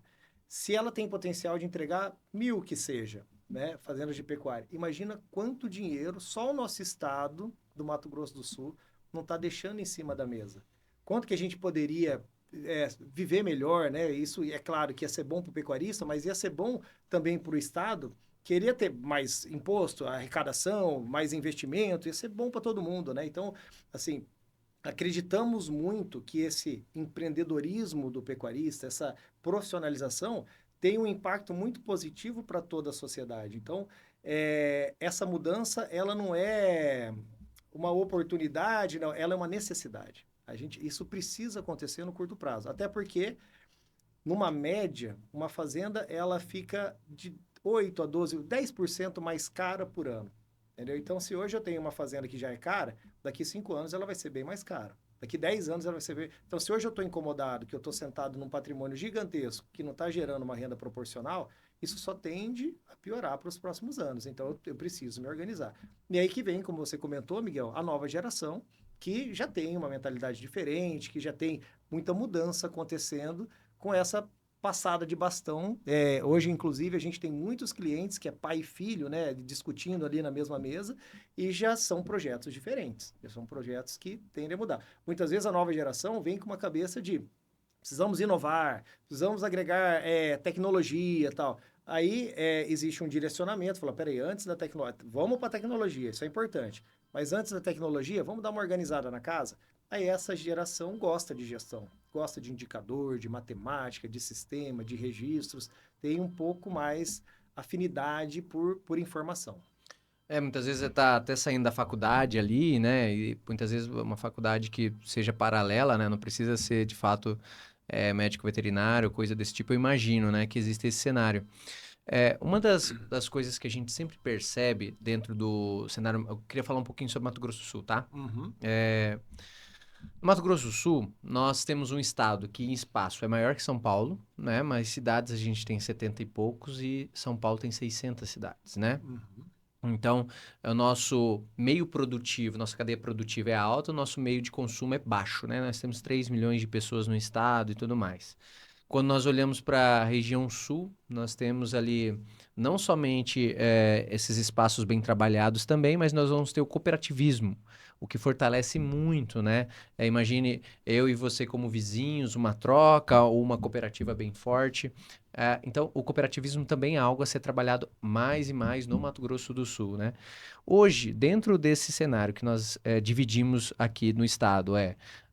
Se ela tem potencial de entregar 1.000 que seja, né? Fazendas de pecuária. Imagina quanto dinheiro só o nosso estado do Mato Grosso do Sul não está deixando em cima da mesa. Quanto que a gente poderia viver melhor, né? Isso é claro que ia ser bom para o pecuarista, mas ia ser bom também para o estado. Queria ter mais imposto, arrecadação, mais investimento, ia ser bom para todo mundo, né? Então, assim, acreditamos muito que esse empreendedorismo do pecuarista, essa profissionalização, tem um impacto muito positivo para toda a sociedade. Então, essa mudança, ela não é uma oportunidade, não, ela é uma necessidade. Isso precisa acontecer no curto prazo, até porque, numa média, uma fazenda, ela fica de 8 a 12, 10% mais cara por ano. Entendeu? Então, se hoje eu tenho uma fazenda que já é cara, daqui 5 anos ela vai ser bem mais cara. Daqui 10 anos ela vai ser bem... Então, se hoje eu estou incomodado, que eu estou sentado num patrimônio gigantesco, que não está gerando uma renda proporcional, isso só tende a piorar para os próximos anos. Então, eu preciso me organizar. E aí que vem, como você comentou, Miguel, a nova geração, que já tem uma mentalidade diferente, que já tem muita mudança acontecendo com essa passada de bastão. Hoje, inclusive, a gente tem muitos clientes que é pai e filho, né, discutindo ali na mesma mesa, e já são projetos diferentes. Já são projetos que tendem a mudar. Muitas vezes a nova geração vem com uma cabeça de precisamos inovar, precisamos agregar tecnologia e tal. Aí existe um direcionamento, fala, peraí, antes da tecnologia, vamos para a tecnologia, isso é importante. Mas antes da tecnologia, vamos dar uma organizada na casa? Aí essa geração gosta de gestão, gosta de indicador, de matemática, de sistema, de registros, tem um pouco mais afinidade por informação. Muitas vezes você está até saindo da faculdade ali, né? E muitas vezes uma faculdade que seja paralela, né? Não precisa ser, de fato, médico veterinário, coisa desse tipo, eu imagino, né, que existe esse cenário. Uma das coisas que a gente sempre percebe dentro do cenário. Eu queria falar um pouquinho sobre Mato Grosso do Sul, tá? Uhum. No Mato Grosso do Sul, nós temos um estado que em espaço é maior que São Paulo, né? Mas cidades a gente tem 70 e poucos e São Paulo tem 600 cidades, né? Uhum. Então, o nosso meio produtivo, nossa cadeia produtiva é alta, o nosso meio de consumo é baixo, né? Nós temos 3 milhões de pessoas no estado e tudo mais. Quando nós olhamos para a região sul, nós temos ali não somente esses espaços bem trabalhados também, mas nós vamos ter o cooperativismo, o que fortalece muito, né? Imagine eu e você como vizinhos, uma troca ou uma cooperativa bem forte. Então, o cooperativismo também é algo a ser trabalhado mais e mais no Mato Grosso do Sul, né? Hoje, dentro desse cenário que nós dividimos aqui no estado,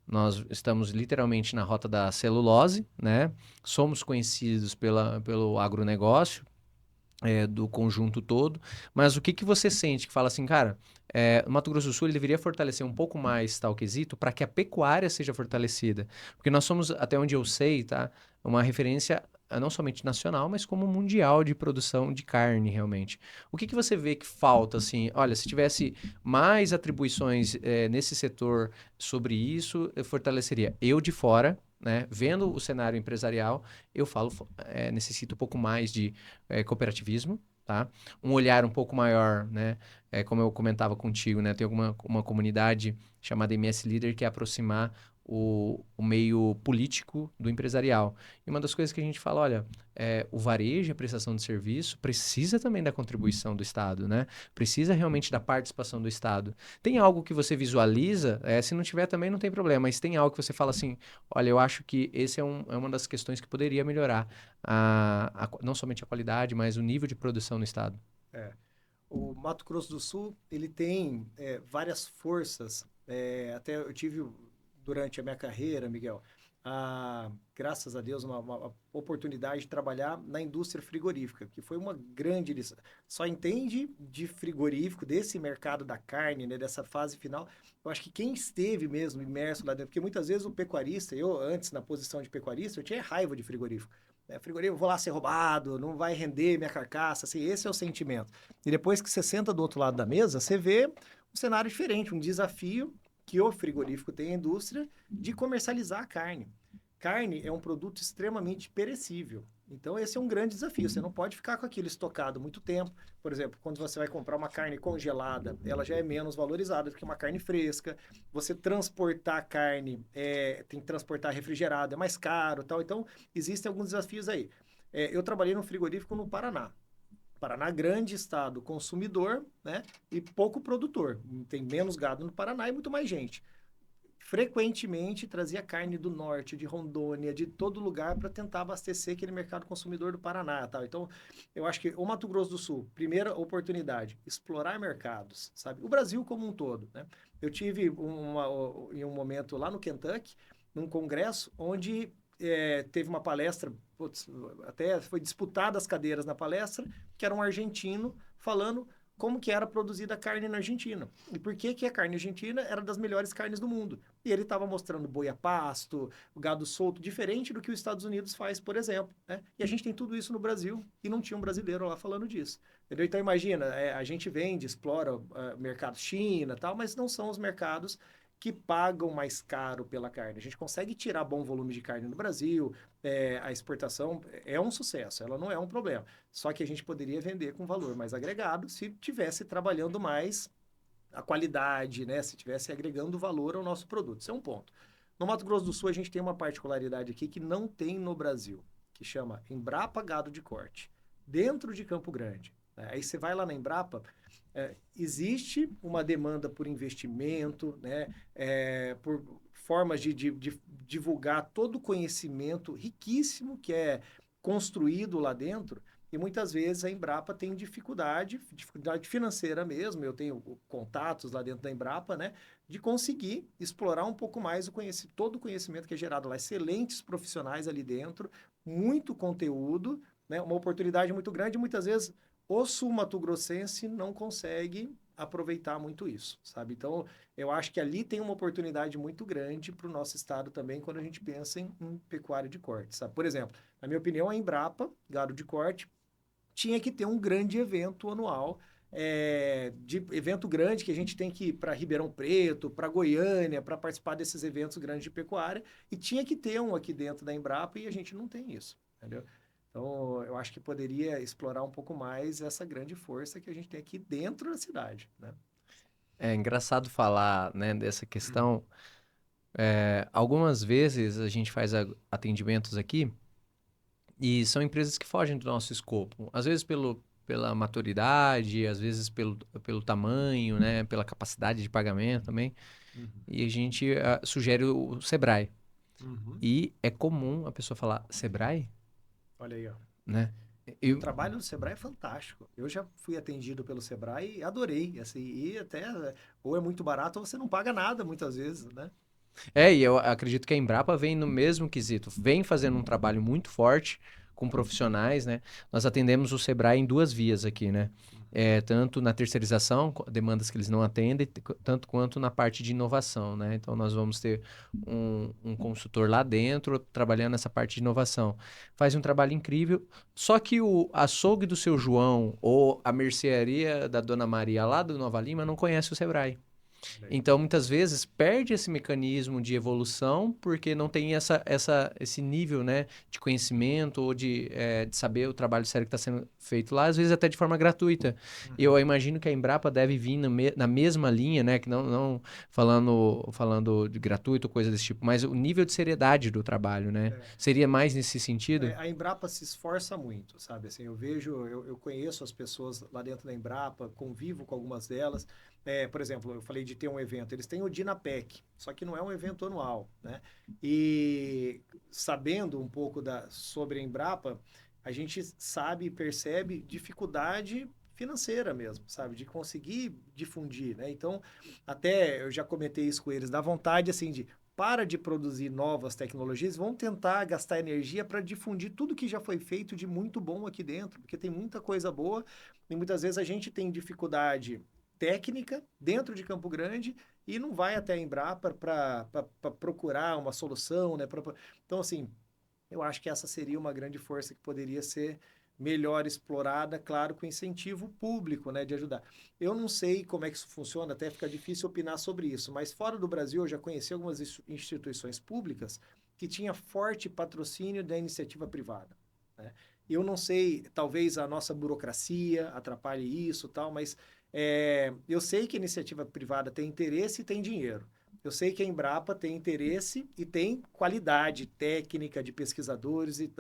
nós estamos literalmente na rota da celulose, né? Somos conhecidos pelo agronegócio, do conjunto todo, mas o que que você sente que fala assim, cara, o Mato Grosso do Sul ele deveria fortalecer um pouco mais tal quesito para que a pecuária seja fortalecida, porque nós somos, até onde eu sei, tá, uma referência não somente nacional, mas como mundial de produção de carne, realmente. O que que você vê que falta, assim, olha, se tivesse mais atribuições nesse setor sobre isso, eu fortaleceria. Eu de fora, né, vendo o cenário empresarial, eu falo, necessito um pouco mais de cooperativismo, tá? Um olhar um pouco maior, né? Como eu comentava contigo, né? Tem uma comunidade chamada MS Leader que é aproximar o meio político do empresarial. E uma das coisas que a gente fala, olha, o varejo, a prestação de serviço, precisa também da contribuição do Estado, né? Precisa realmente da participação do Estado. Tem algo que você visualiza? Se não tiver também não tem problema, mas tem algo que você fala assim, olha, eu acho que esse é uma das questões que poderia melhorar não somente a qualidade, mas o nível de produção no estado. É. O Mato Grosso do Sul, ele tem várias forças. Até eu tive, durante a minha carreira, Miguel, graças a Deus, uma oportunidade de trabalhar na indústria frigorífica, que foi uma grande lição. Só entende de frigorífico, desse mercado da carne, né, dessa fase final. Eu acho que quem esteve mesmo imerso lá dentro, porque muitas vezes o pecuarista, eu antes na posição de pecuarista, eu tinha raiva de frigorífico. Frigorífico, vou lá ser roubado, não vai render minha carcaça, assim, esse é o sentimento. E depois que você senta do outro lado da mesa, você vê um cenário diferente, um desafio que o frigorífico tem a indústria de comercializar a carne. Carne é um produto extremamente perecível. Então, esse é um grande desafio. Você não pode ficar com aquilo estocado muito tempo. Por exemplo, quando você vai comprar uma carne congelada, ela já é menos valorizada do que uma carne fresca. Você transportar a carne, tem que transportar refrigerado, é mais caro, tal. Então, existem alguns desafios aí. Eu trabalhei no frigorífico no Paraná. Paraná, grande estado consumidor, né? E pouco produtor. Tem menos gado no Paraná e muito mais gente. Frequentemente trazia carne do norte, de Rondônia, de todo lugar para tentar abastecer aquele mercado consumidor do Paraná, tal. Então, eu acho que o Mato Grosso do Sul, primeira oportunidade, explorar mercados, sabe? O Brasil como um todo, né? Eu tive em um momento lá no Kentucky, num congresso onde teve uma palestra, putz, até foi disputada as cadeiras na palestra, que era um argentino falando como que era produzida a carne na Argentina. E por que que a carne argentina era das melhores carnes do mundo. E ele estava mostrando boi a pasto, o gado solto, diferente do que os Estados Unidos faz, por exemplo. Né? E a gente tem tudo isso no Brasil e não tinha um brasileiro lá falando disso. Entendeu? Então imagina, a gente vende, explora mercado China e tal, mas não são os mercados que pagam mais caro pela carne. A gente consegue tirar bom volume de carne no Brasil, a exportação é um sucesso, ela não é um problema. Só que a gente poderia vender com valor mais agregado se tivesse trabalhando mais a qualidade, né? Se tivesse agregando valor ao nosso produto. Isso é um ponto. No Mato Grosso do Sul, a gente tem uma particularidade aqui que não tem no Brasil, que chama Embrapa Gado de Corte, dentro de Campo Grande. Aí você vai lá na Embrapa, existe uma demanda por investimento, né? Por formas de divulgar todo o conhecimento riquíssimo que é construído lá dentro. E muitas vezes a Embrapa tem dificuldade financeira mesmo, eu tenho contatos lá dentro da Embrapa, né, de conseguir explorar um pouco mais todo o conhecimento que é gerado lá, excelentes profissionais ali dentro, muito conteúdo, né, uma oportunidade muito grande, muitas vezes o sul-mato-grossense não consegue aproveitar muito isso, sabe? Então, eu acho que ali tem uma oportunidade muito grande para o nosso estado também quando a gente pensa em pecuária de corte, sabe? Por exemplo, na minha opinião, a Embrapa, gado de corte, tinha que ter um grande evento anual, de evento grande que a gente tem que ir para Ribeirão Preto, para Goiânia, para participar desses eventos grandes de pecuária, e tinha que ter um aqui dentro da Embrapa e a gente não tem isso, entendeu? Então, eu acho que poderia explorar um pouco mais essa grande força que a gente tem aqui dentro da cidade, né? É engraçado falar, né, dessa questão. Algumas vezes a gente faz atendimentos aqui e são empresas que fogem do nosso escopo. Às vezes pela maturidade, às vezes pelo tamanho, né, pela capacidade de pagamento também. Uhum. E a gente sugere o Sebrae. Uhum. E é comum a pessoa falar Sebrae, Olha aí, ó. né? E o Eu, trabalho do Sebrae é fantástico. Eu já fui atendido pelo Sebrae e adorei. Assim, e até, ou é muito barato ou você não paga nada muitas vezes, né? e eu acredito que a Embrapa vem no mesmo quesito, vem fazendo um trabalho muito forte com profissionais, né? Nós atendemos o Sebrae em duas vias aqui, né? Tanto na terceirização, demandas que eles não atendem, tanto quanto na parte de inovação, né? Então nós vamos ter um consultor lá dentro trabalhando nessa parte de inovação. Faz um trabalho incrível, só que o açougue do seu João ou a mercearia da Dona Maria lá do Nova Lima não conhece o Sebrae. Olha aí. Então, muitas vezes, perde esse mecanismo de evolução porque não tem esse nível, né, de conhecimento ou de saber o trabalho sério que está sendo feito lá, às vezes até de forma gratuita. Eu Uhum. imagino que a Embrapa deve vir na mesma linha, né, que não falando de gratuito, coisa desse tipo, mas o nível de seriedade do trabalho, né? É. Seria mais nesse sentido? A Embrapa se esforça muito, sabe? Assim, eu conheço as pessoas lá dentro da Embrapa, convivo com algumas delas. Por exemplo, eu falei de ter um evento, eles têm o Dinapec, só que não é um evento anual, né? E sabendo um pouco sobre a Embrapa, a gente sabe e percebe dificuldade financeira mesmo, sabe? De conseguir difundir, né? Então, até eu já comentei isso com eles, dá vontade, assim, de para de produzir novas tecnologias, vão tentar gastar energia para difundir tudo que já foi feito de muito bom aqui dentro, porque tem muita coisa boa e muitas vezes a gente tem dificuldade técnica dentro de Campo Grande e não vai até a Embrapa para procurar uma solução, né? Então, assim, eu acho que essa seria uma grande força que poderia ser melhor explorada, claro, com incentivo público, né, de ajudar. Eu não sei como é que isso funciona, até fica difícil opinar sobre isso, mas fora do Brasil eu já conheci algumas instituições públicas que tinha forte patrocínio da iniciativa privada, né? Eu não sei, talvez a nossa burocracia atrapalhe isso, tal, mas eu sei que a iniciativa privada tem interesse e tem dinheiro. Eu sei que a Embrapa tem interesse e tem qualidade técnica de pesquisadores e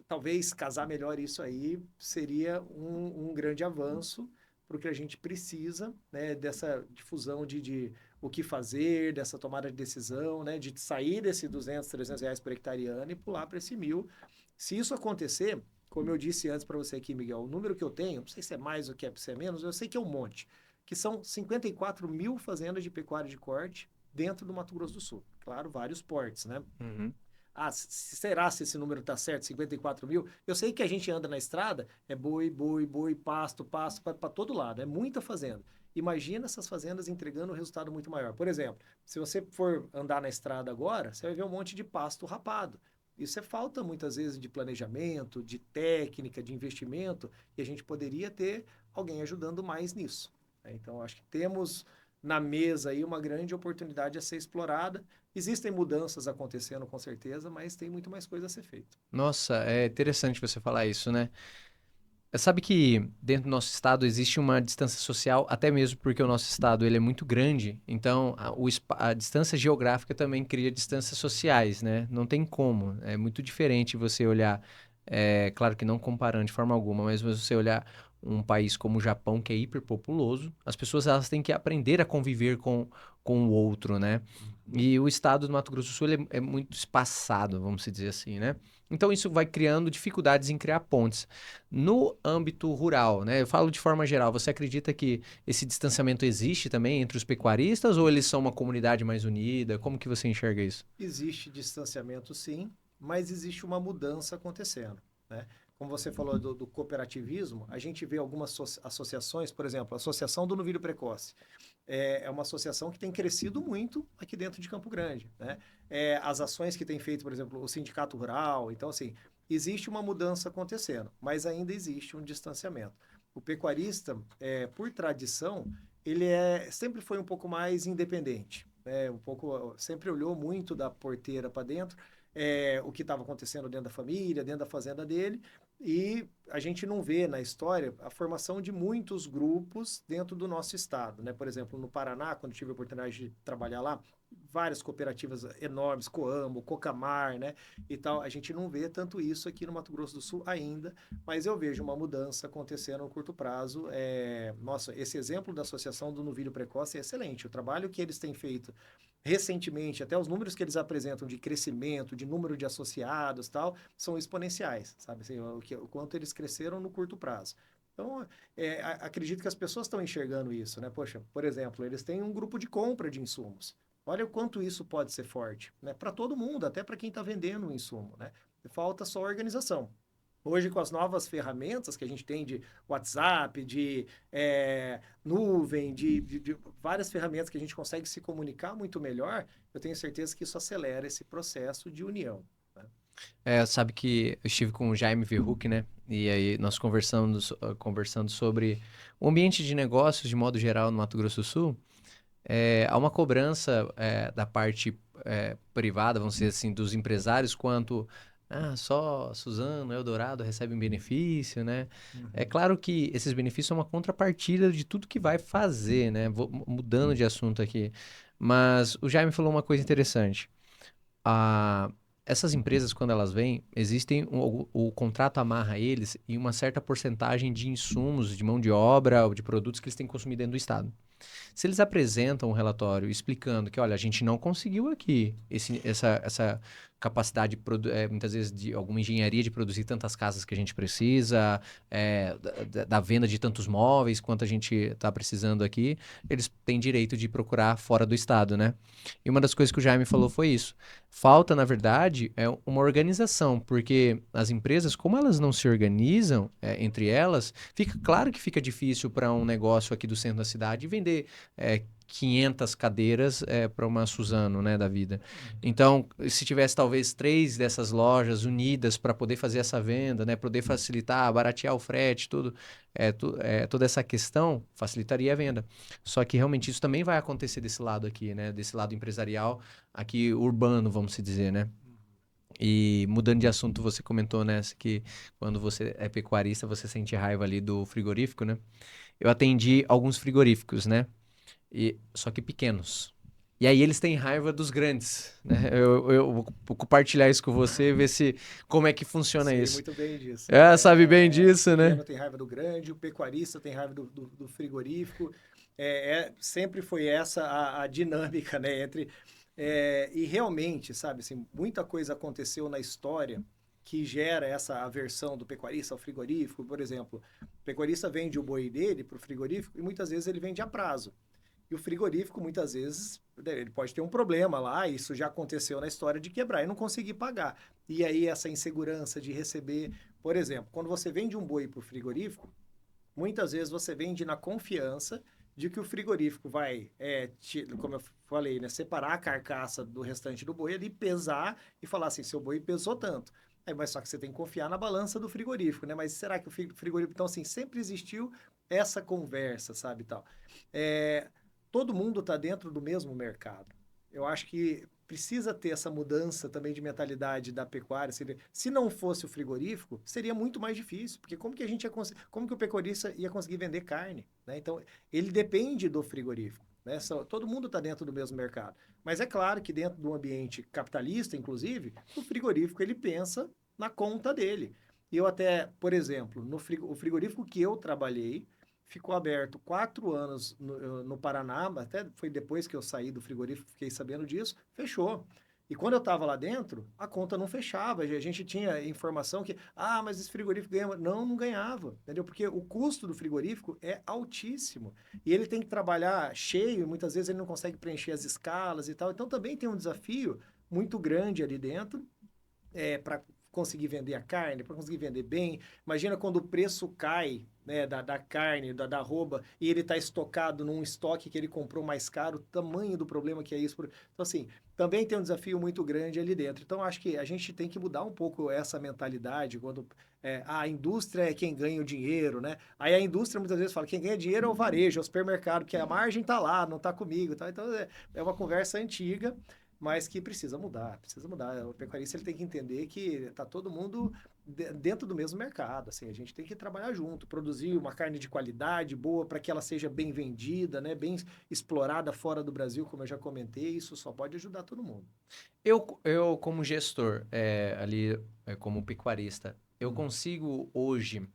talvez casar melhor isso aí seria um grande avanço para o que a gente precisa, né, dessa difusão de o que fazer, dessa tomada de decisão, né, de sair desse 200, 300 reais por hectare ano e pular para esse 1.000. Se isso acontecer, como eu disse antes para você aqui, Miguel, o número que eu tenho, não sei se é mais ou se é menos, eu sei que é um monte, que são 54 mil fazendas de pecuária de corte dentro do Mato Grosso do Sul. Claro, vários portes, né? Uhum. Ah, será se esse número está certo, 54 mil? Eu sei que a gente anda na estrada, é boi, boi, boi, pasto, pasto, para todo lado, é muita fazenda. Imagina essas fazendas entregando um resultado muito maior. Por exemplo, se você for andar na estrada agora, você vai ver um monte de pasto rapado. Isso é falta muitas vezes de planejamento, de técnica, de investimento, e a gente poderia ter alguém ajudando mais nisso, né? Então, acho que temos na mesa aí uma grande oportunidade a ser explorada. Existem mudanças acontecendo com certeza, mas tem muito mais coisa a ser feita. Nossa, é interessante você falar isso, né? Sabe que dentro do nosso estado existe uma distância social, até mesmo porque o nosso estado ele é muito grande, então a distância geográfica também cria distâncias sociais, né? Não tem como, é muito diferente você olhar, claro que não comparando de forma alguma, mas você olhar um país como o Japão, que é hiperpopuloso, as pessoas elas têm que aprender a conviver com o outro, né? Uhum. E o estado do Mato Grosso do Sul ele é muito espaçado, vamos dizer assim, né? Então isso vai criando dificuldades em criar pontes. No âmbito rural, né? Eu falo de forma geral, você acredita que esse distanciamento existe também entre os pecuaristas ou eles são uma comunidade mais unida? Como que você enxerga isso? Existe distanciamento sim, mas existe uma mudança acontecendo, né? como você falou do cooperativismo, a gente vê algumas associações, por exemplo, a Associação do Novilho Precoce. É uma associação que tem crescido muito aqui dentro de Campo Grande, né? As ações que tem feito, por exemplo, o Sindicato Rural. Então, assim, existe uma mudança acontecendo, mas ainda existe um distanciamento. O pecuarista, por tradição, sempre foi um pouco mais independente, né? Sempre olhou muito da porteira para dentro, o que estava acontecendo dentro da família, dentro da fazenda dele, e a gente não vê na história a formação de muitos grupos dentro do nosso estado, né? Por exemplo, no Paraná, quando tive a oportunidade de trabalhar lá, várias cooperativas enormes, Coamo, Cocamar, né? E tal, a gente não vê tanto isso aqui no Mato Grosso do Sul ainda, mas eu vejo uma mudança acontecendo no curto prazo. Nossa, esse exemplo da Associação do Novilho Precoce é excelente. O trabalho que eles têm feito recentemente, até os números que eles apresentam de crescimento, de número de associados, tal, são exponenciais, sabe? Assim, o quanto eles cresceram no curto prazo. Então, acredito que as pessoas estão enxergando isso, né? Poxa, por exemplo, eles têm um grupo de compra de insumos. Olha o quanto isso pode ser forte, né? Para todo mundo, até para quem está vendendo o insumo, né? Falta só organização. Hoje, com as novas ferramentas que a gente tem de WhatsApp, de nuvem, de várias ferramentas que a gente consegue se comunicar muito melhor, eu tenho certeza que isso acelera esse processo de união, né? Sabe que eu estive com o Jaime Verhoek, né? E aí nós conversando sobre o ambiente de negócios de modo geral no Mato Grosso do Sul. Há uma cobrança da parte privada, vamos dizer assim, dos empresários quanto só Suzano, Eldorado recebem benefício, né? É Uhum. claro que esses benefícios são uma contrapartida de tudo que vai fazer, né? Vou mudando de assunto aqui. Mas o Jaime falou uma coisa interessante. a- Essas empresas, quando elas vêm, o contrato amarra eles em uma certa porcentagem de insumos, de mão de obra ou de produtos que eles têm que consumir dentro do estado. Se eles apresentam um relatório explicando que, olha, a gente não conseguiu aqui essa capacidade, muitas vezes, de alguma engenharia de produzir tantas casas que a gente precisa, da venda de tantos móveis quanto a gente está precisando aqui, eles têm direito de procurar fora do estado, né? E uma das coisas que o Jaime falou foi isso. Falta, na verdade, uma organização, porque as empresas, como elas não se organizam entre elas, fica claro que fica difícil para um negócio aqui do centro da cidade vender 500 cadeiras para uma Suzano, né, da vida. Então, se tivesse talvez 3 dessas lojas unidas para poder fazer essa venda, né, poder facilitar, baratear o frete, tudo, toda essa questão facilitaria a venda. Só que realmente isso também vai acontecer desse lado aqui, né, desse lado empresarial, aqui urbano, vamos se dizer, né? E mudando de assunto, você comentou, né, que quando você é pecuarista, você sente raiva ali do frigorífico, né? Eu atendi alguns frigoríficos, né? Só que pequenos. E aí eles têm raiva dos grandes, né? Eu vou compartilhar isso com você, ver se como é que funciona Sei isso. muito bem disso. Sabe bem O disso, né? pequeno tem raiva do grande, o pecuarista tem raiva do frigorífico. Sempre foi essa a dinâmica, né? E realmente, sabe, assim, muita coisa aconteceu na história que gera essa aversão do pecuarista ao frigorífico. Por exemplo, o pecuarista vende o boi dele para o frigorífico e muitas vezes ele vende a prazo. E o frigorífico, muitas vezes, ele pode ter um problema lá, isso já aconteceu na história de quebrar e não conseguir pagar. E aí essa insegurança de receber, por exemplo, quando você vende um boi para o frigorífico, muitas vezes você vende na confiança de que o frigorífico vai, como eu falei, né, separar a carcaça do restante do boi ali, pesar e falar assim, seu boi pesou tanto. Mas só que você tem que confiar na balança do frigorífico, né? Mas será que o frigorífico... Então, assim, sempre existiu essa conversa, sabe, tal. É, Todo mundo está dentro do mesmo mercado. Eu acho que precisa ter essa mudança também de mentalidade da pecuária. Se não fosse o frigorífico, seria muito mais difícil, porque como que a gente como que o pecuarista ia conseguir vender carne, né? Então, ele depende do frigorífico, né? Todo mundo está dentro do mesmo mercado. Mas é claro que dentro do ambiente capitalista, inclusive, o frigorífico ele pensa na conta dele. E eu até, por exemplo, o frigorífico que eu trabalhei, ficou aberto 4 anos no Paraná, até foi depois que eu saí do frigorífico, fiquei sabendo disso, fechou. E quando eu estava lá dentro, a conta não fechava. A gente tinha informação que, mas esse frigorífico ganha. Não, não ganhava, entendeu? Porque o custo do frigorífico é altíssimo. E ele tem que trabalhar cheio, e muitas vezes ele não consegue preencher as escalas e tal. Então também tem um desafio muito grande ali dentro para conseguir vender a carne, para conseguir vender bem. Imagina quando o preço cai, né, da carne, da arroba, e ele está estocado num estoque que ele comprou mais caro, o tamanho do problema que é isso. Então, assim, também tem um desafio muito grande ali dentro. Então, acho que a gente tem que mudar um pouco essa mentalidade, quando a indústria é quem ganha o dinheiro, né? Aí a indústria muitas vezes fala, quem ganha dinheiro é o varejo, é o supermercado, porque a margem está lá, não está comigo, tá? Então, é uma conversa antiga, mas que precisa mudar, precisa mudar. O pecuarista ele tem que entender que está todo mundo dentro do mesmo mercado, assim, a gente tem que trabalhar junto, produzir uma carne de qualidade boa para que ela seja bem vendida, né, bem explorada fora do Brasil, como eu já comentei, isso só pode ajudar todo mundo. Eu como gestor, como pecuarista, eu Hum. consigo hoje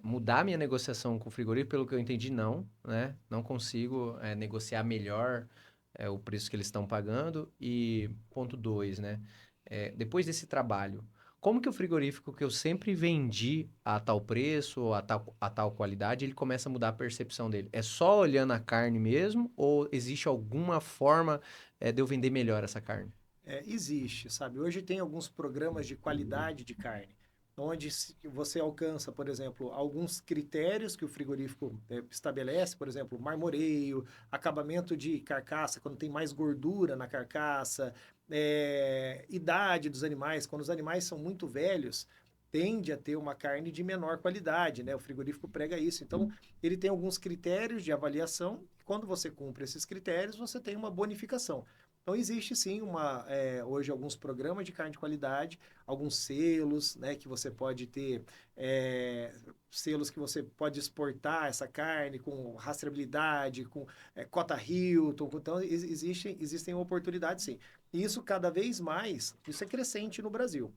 mudar minha negociação com o frigorífico, pelo que eu entendi, não, né? Não consigo negociar melhor o preço que eles estão pagando. E ponto 2, né? Depois desse trabalho, como que o frigorífico que eu sempre vendi a tal preço, ou a tal qualidade, ele começa a mudar a percepção dele? É só olhando a carne mesmo, ou existe alguma forma de eu vender melhor essa carne? Existe, sabe? Hoje tem alguns programas de qualidade de carne, onde você alcança, por exemplo, alguns critérios que o frigorífico estabelece, por exemplo, marmoreio, acabamento de carcaça, quando tem mais gordura na carcaça, idade dos animais, quando os animais são muito velhos, tende a ter uma carne de menor qualidade, né? O frigorífico prega isso. Então, ele tem alguns critérios de avaliação, e quando você cumpre esses critérios, você tem uma bonificação. Então, existe sim hoje alguns programas de carne de qualidade, alguns selos, né, que você pode ter, selos que você pode exportar essa carne com rastreabilidade, com cota Hilton. Então, existem oportunidades sim. E isso cada vez mais, isso é crescente no Brasil.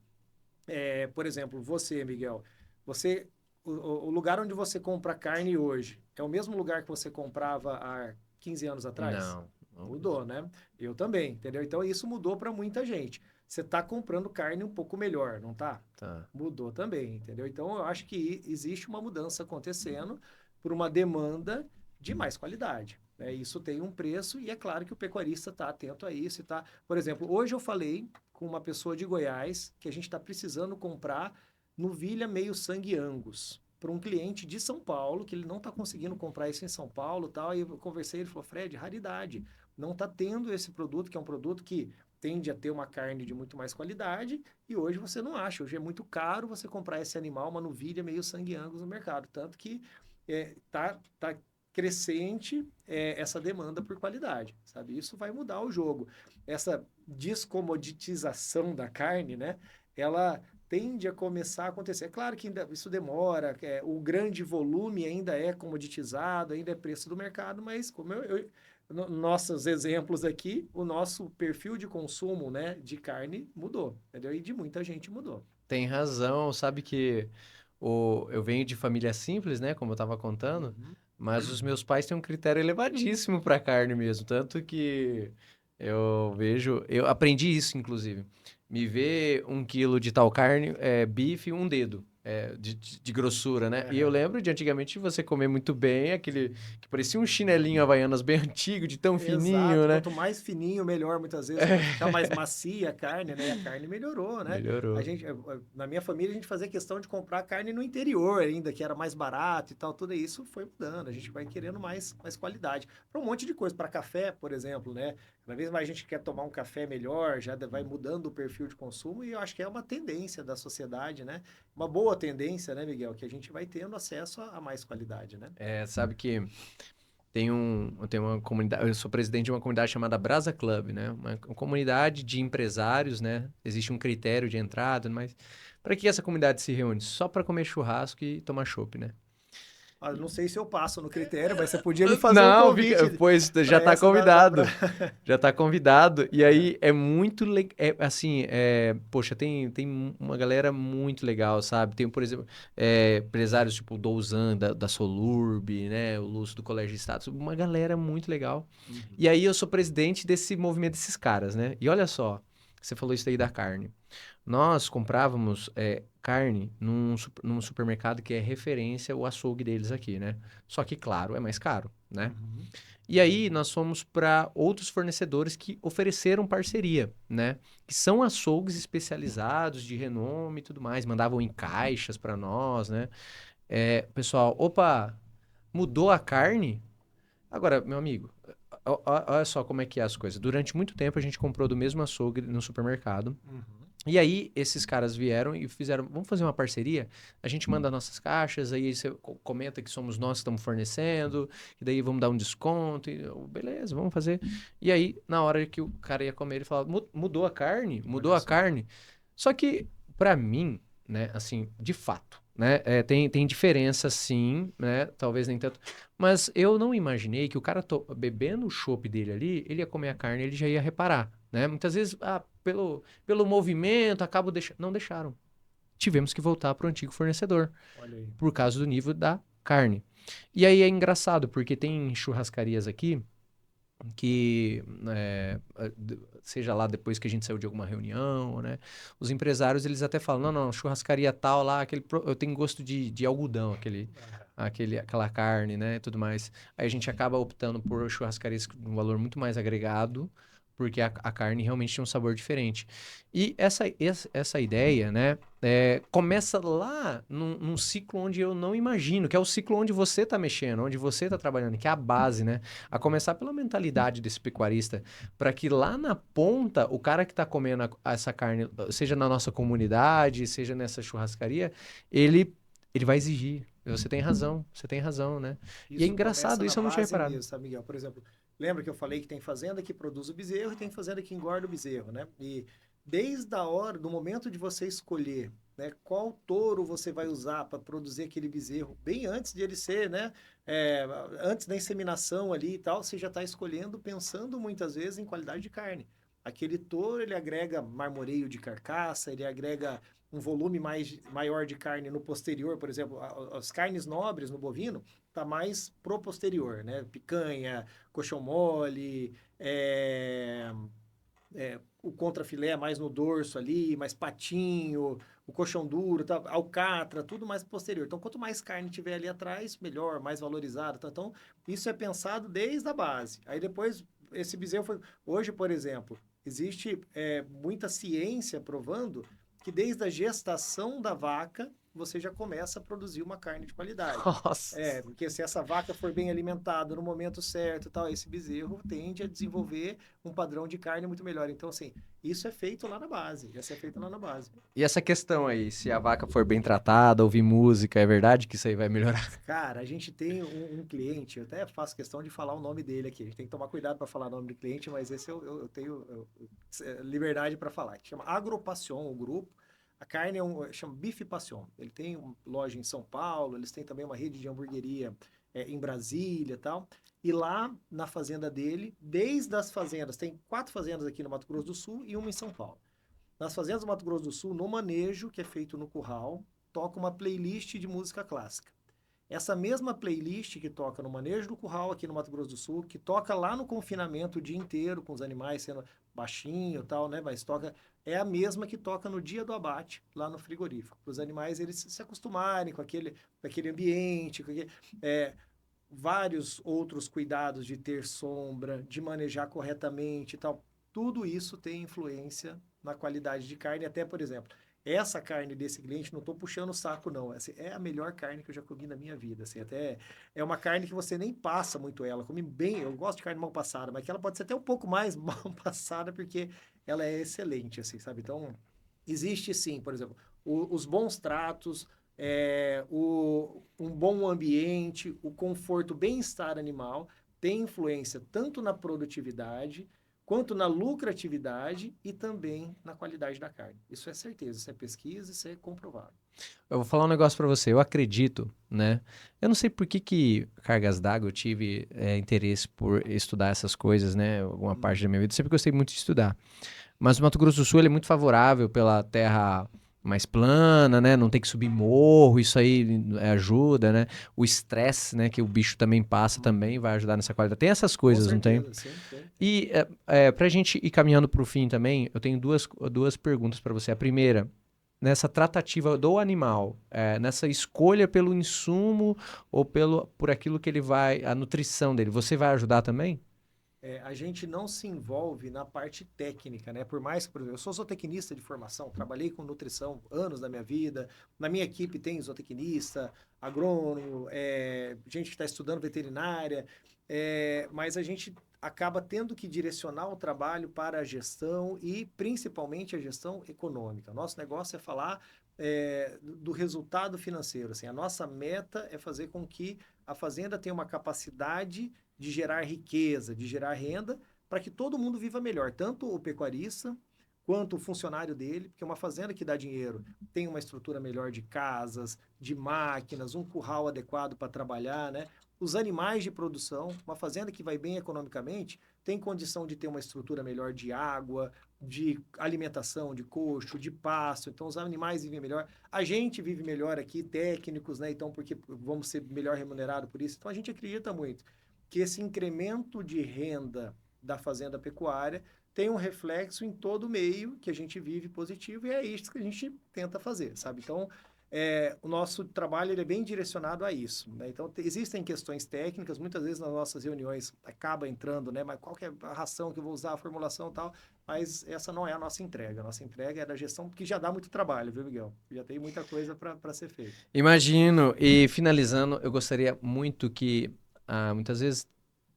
Por exemplo, você, Miguel, você, o lugar onde você compra carne hoje é o mesmo lugar que você comprava há 15 anos atrás? Não. Mudou, né? Eu também, entendeu? Então isso mudou para muita gente. Você está comprando carne um pouco melhor, não tá? Tá. Mudou também, entendeu? Então eu acho que existe uma mudança acontecendo por uma demanda de mais qualidade. Né? Isso tem um preço e é claro que o pecuarista está atento a isso. Tá? Por exemplo, hoje eu falei com uma pessoa de Goiás que a gente está precisando comprar novilha meio sangue Angus para um cliente de São Paulo, que ele não está conseguindo comprar isso em São Paulo e tal. Aí eu conversei, ele falou, Fred, raridade. Não está tendo esse produto, que é um produto que tende a ter uma carne de muito mais qualidade, e hoje você não acha. Hoje é muito caro você comprar esse animal, uma novilha meio sangue Angus no mercado. Tanto que tá crescente essa demanda por qualidade, sabe? Isso vai mudar o jogo. Essa descomoditização da carne, né? Ela tende a começar a acontecer. É claro que ainda, isso demora, o grande volume ainda é comoditizado, ainda é preço do mercado, mas como nossos exemplos aqui, o nosso perfil de consumo, né, de carne mudou, entendeu? E de muita gente mudou. Tem razão, sabe que eu venho de família simples, né, como eu estava contando, Uhum. mas os meus pais têm um critério elevadíssimo para carne mesmo, tanto que eu aprendi isso, inclusive. Me vê 1 quilo de tal carne, bife, um dedo. De grossura, né? E eu Uhum. lembro de antigamente você comer muito bem, aquele que parecia um chinelinho Havaianas bem antigo, de tão fininho, Exato, né? quanto mais fininho, melhor, muitas vezes, para ficar mais macia a carne, né? A carne melhorou, né? A Melhorou. gente, na minha família, a gente fazia questão de comprar carne no interior ainda, que era mais barato e tal, tudo isso foi mudando. A gente vai querendo mais qualidade. Para um monte de coisa, para café, por exemplo, né? Cada vez mais a gente quer tomar um café melhor, já vai mudando o perfil de consumo, e eu acho que é uma tendência da sociedade, né? Uma boa tendência, né, Miguel? Que a gente vai tendo acesso a mais qualidade, né? Sabe que tem uma comunidade, eu sou presidente de uma comunidade chamada Brasa Club, né? Uma comunidade de empresários, né? Existe um critério de entrada, mas para que essa comunidade se reúne? Só para comer churrasco e tomar chopp, né? Ah, não sei se eu passo no critério, mas você podia me fazer um Não, convite pois já para tá essa convidado. Já tá convidado. E É. aí é muito legal. Assim, poxa, tem uma galera muito legal, sabe? Tem, por exemplo, empresários tipo o Douzan, da Solurb, né? O Lúcio do Colégio de Estado. Uma galera muito legal. E Uhum. aí eu sou presidente desse movimento desses caras, né? E olha só, você falou isso aí da carne. Nós comprávamos carne num supermercado que é referência o açougue deles aqui, né? Só que, claro, é mais caro, né? Uhum. E aí nós fomos para outros fornecedores que ofereceram parceria, né? Que são açougues especializados, de renome e tudo mais, mandavam em caixas para nós, né? Pessoal, opa, mudou a carne? Agora, meu amigo, olha só como é que é as coisas. Durante muito tempo a gente comprou do mesmo açougue no supermercado. Uhum. E aí, esses caras vieram e fizeram, vamos fazer uma parceria? A gente manda nossas caixas, aí você comenta que somos nós que estamos fornecendo, e daí vamos dar um desconto, e beleza, vamos fazer. E aí, na hora que o cara ia comer, ele falava, mudou a carne? Mudou Olha a só. carne? Só que, pra mim, né, assim, de fato, né, tem diferença sim, né, talvez nem tanto, mas eu não imaginei que o cara bebendo o chopp dele ali, ele ia comer a carne, ele já ia reparar, né? Muitas vezes, pelo movimento, acabo deixando. Não deixaram. Tivemos que voltar para o antigo fornecedor, Olha aí. por causa do nível da carne. E aí é engraçado, porque tem churrascarias aqui que, seja lá depois que a gente saiu de alguma reunião, né? Os empresários, eles até falam, não, churrascaria tal lá, eu tenho gosto de algodão, aquela carne, né, e tudo mais. Aí a gente acaba optando por churrascarias com um valor muito mais agregado, porque a carne realmente tem um sabor diferente. E essa ideia, né, começa lá num ciclo onde eu não imagino, que é o ciclo onde você está mexendo, onde você está trabalhando, que é a base, né? A começar pela mentalidade desse pecuarista, para que lá na ponta, o cara que está comendo essa carne, seja na nossa comunidade, seja nessa churrascaria, ele vai exigir. Você tem razão, né? E é Isso começa engraçado, na isso eu não tinha base reparado. mesmo, sabe, Miguel? Por exemplo, lembra que eu falei que tem fazenda que produz o bezerro e tem fazenda que engorda o bezerro, né? E desde a hora, do momento de você escolher, né, qual touro você vai usar para produzir aquele bezerro, bem antes de ele ser, né, é, antes da inseminação ali e tal, você já está escolhendo pensando muitas vezes em qualidade de carne. Aquele touro, ele agrega marmoreio de carcaça, ele agrega um volume maior de carne no posterior, por exemplo, as carnes nobres no bovino, tá mais pro posterior, né? Picanha, coxão mole, o contrafilé mais no dorso ali, mais patinho, o coxão duro, tá? Alcatra, tudo mais posterior. Então, quanto mais carne tiver ali atrás, melhor, mais valorizado. Tá? Então, isso é pensado desde a base. Aí depois, esse bezerro foi... Hoje, por exemplo, existe muita ciência provando que desde a gestação da vaca, você já começa a produzir uma carne de qualidade. Nossa. Porque se essa vaca for bem alimentada no momento certo, tal, esse bezerro tende a desenvolver um padrão de carne muito melhor. Então, assim, isso é feito lá na base, já é feito lá na base. E essa questão aí, se a vaca for bem tratada, ouvir música, é verdade que isso aí vai melhorar? Cara, a gente tem um cliente, eu até faço questão de falar o nome dele aqui. A gente tem que tomar cuidado para falar o nome do cliente, mas esse eu tenho liberdade para falar. Que chama Agropassion, o grupo. A carne chama Bife Passion. Ele tem uma loja em São Paulo, eles têm também uma rede de hamburgueria em Brasília e tal. E lá na fazenda dele, desde as fazendas, tem 4 fazendas aqui no Mato Grosso do Sul e uma em São Paulo. Nas fazendas do Mato Grosso do Sul, no manejo, que é feito no curral, toca uma playlist de música clássica. Essa mesma playlist que toca no manejo do curral aqui no Mato Grosso do Sul, que toca lá no confinamento o dia inteiro, com os animais sendo baixinho e tal, né? Mas toca, é a mesma que toca no dia do abate, lá no frigorífico. Para os animais eles se acostumarem com aquele ambiente, com aquele, vários outros cuidados de ter sombra, de manejar corretamente e tal. Tudo isso tem influência na qualidade de carne, até, por exemplo, essa carne desse cliente, não estou puxando o saco, não. Essa é a melhor carne que eu já comi na minha vida. Assim, até é uma carne que você nem passa muito ela. Come bem, eu gosto de carne mal passada, mas que ela pode ser até um pouco mais mal passada, porque ela é excelente, assim, sabe? Então, existe sim, por exemplo, os bons tratos, um bom ambiente, o conforto, o bem-estar animal tem influência tanto na produtividade quanto na lucratividade e também na qualidade da carne. Isso é certeza, isso é pesquisa, isso é comprovado. Eu vou falar um negócio pra você. Eu acredito, né? Eu não sei por que cargas d'água eu tive interesse por estudar essas coisas, né? Alguma parte da minha vida. Eu sempre gostei muito de estudar. Mas o Mato Grosso do Sul ele é muito favorável pela terra mais plana, né? Não tem que subir morro, isso aí ajuda, né? O estresse, né? Que o bicho também passa também vai ajudar nessa qualidade. Tem essas Com coisas, não tem? certeza, sim, sim. E pra gente ir caminhando pro fim também, eu tenho duas perguntas pra você. A primeira, nessa tratativa do animal, nessa escolha pelo insumo ou por aquilo que ele vai, a nutrição dele, você vai ajudar também? A gente não se envolve na parte técnica, né? Por mais que, por exemplo, eu sou zootecnista de formação, trabalhei com nutrição anos da minha vida. Na minha equipe tem zootecnista, agrônomo, gente que está estudando veterinária, mas a gente acaba tendo que direcionar o trabalho para a gestão e principalmente a gestão econômica. Nosso negócio é falar do resultado financeiro. Assim, a nossa meta é fazer com que a fazenda tenha uma capacidade de gerar riqueza, de gerar renda, para que todo mundo viva melhor, tanto o pecuarista quanto o funcionário dele, porque uma fazenda que dá dinheiro tem uma estrutura melhor de casas, de máquinas, um curral adequado para trabalhar, né? Os animais de produção, uma fazenda que vai bem economicamente, tem condição de ter uma estrutura melhor de água, de alimentação, de coxo, de pasto, então os animais vivem melhor. A gente vive melhor aqui, técnicos, né? Então, porque vamos ser melhor remunerados por isso. Então, a gente acredita muito que esse incremento de renda da fazenda pecuária tem um reflexo em todo o meio que a gente vive positivo e é isso que a gente tenta fazer, sabe? Então, o nosso trabalho ele é bem direcionado a isso, né? Então, existem questões técnicas, muitas vezes nas nossas reuniões acaba entrando, né? Mas qual que é a ração que eu vou usar, a formulação e tal, mas essa não é a nossa entrega. A nossa entrega é da gestão, que já dá muito trabalho, viu, Miguel? Já tem muita coisa para ser feita. Imagino. E finalizando, eu gostaria muito que, muitas vezes,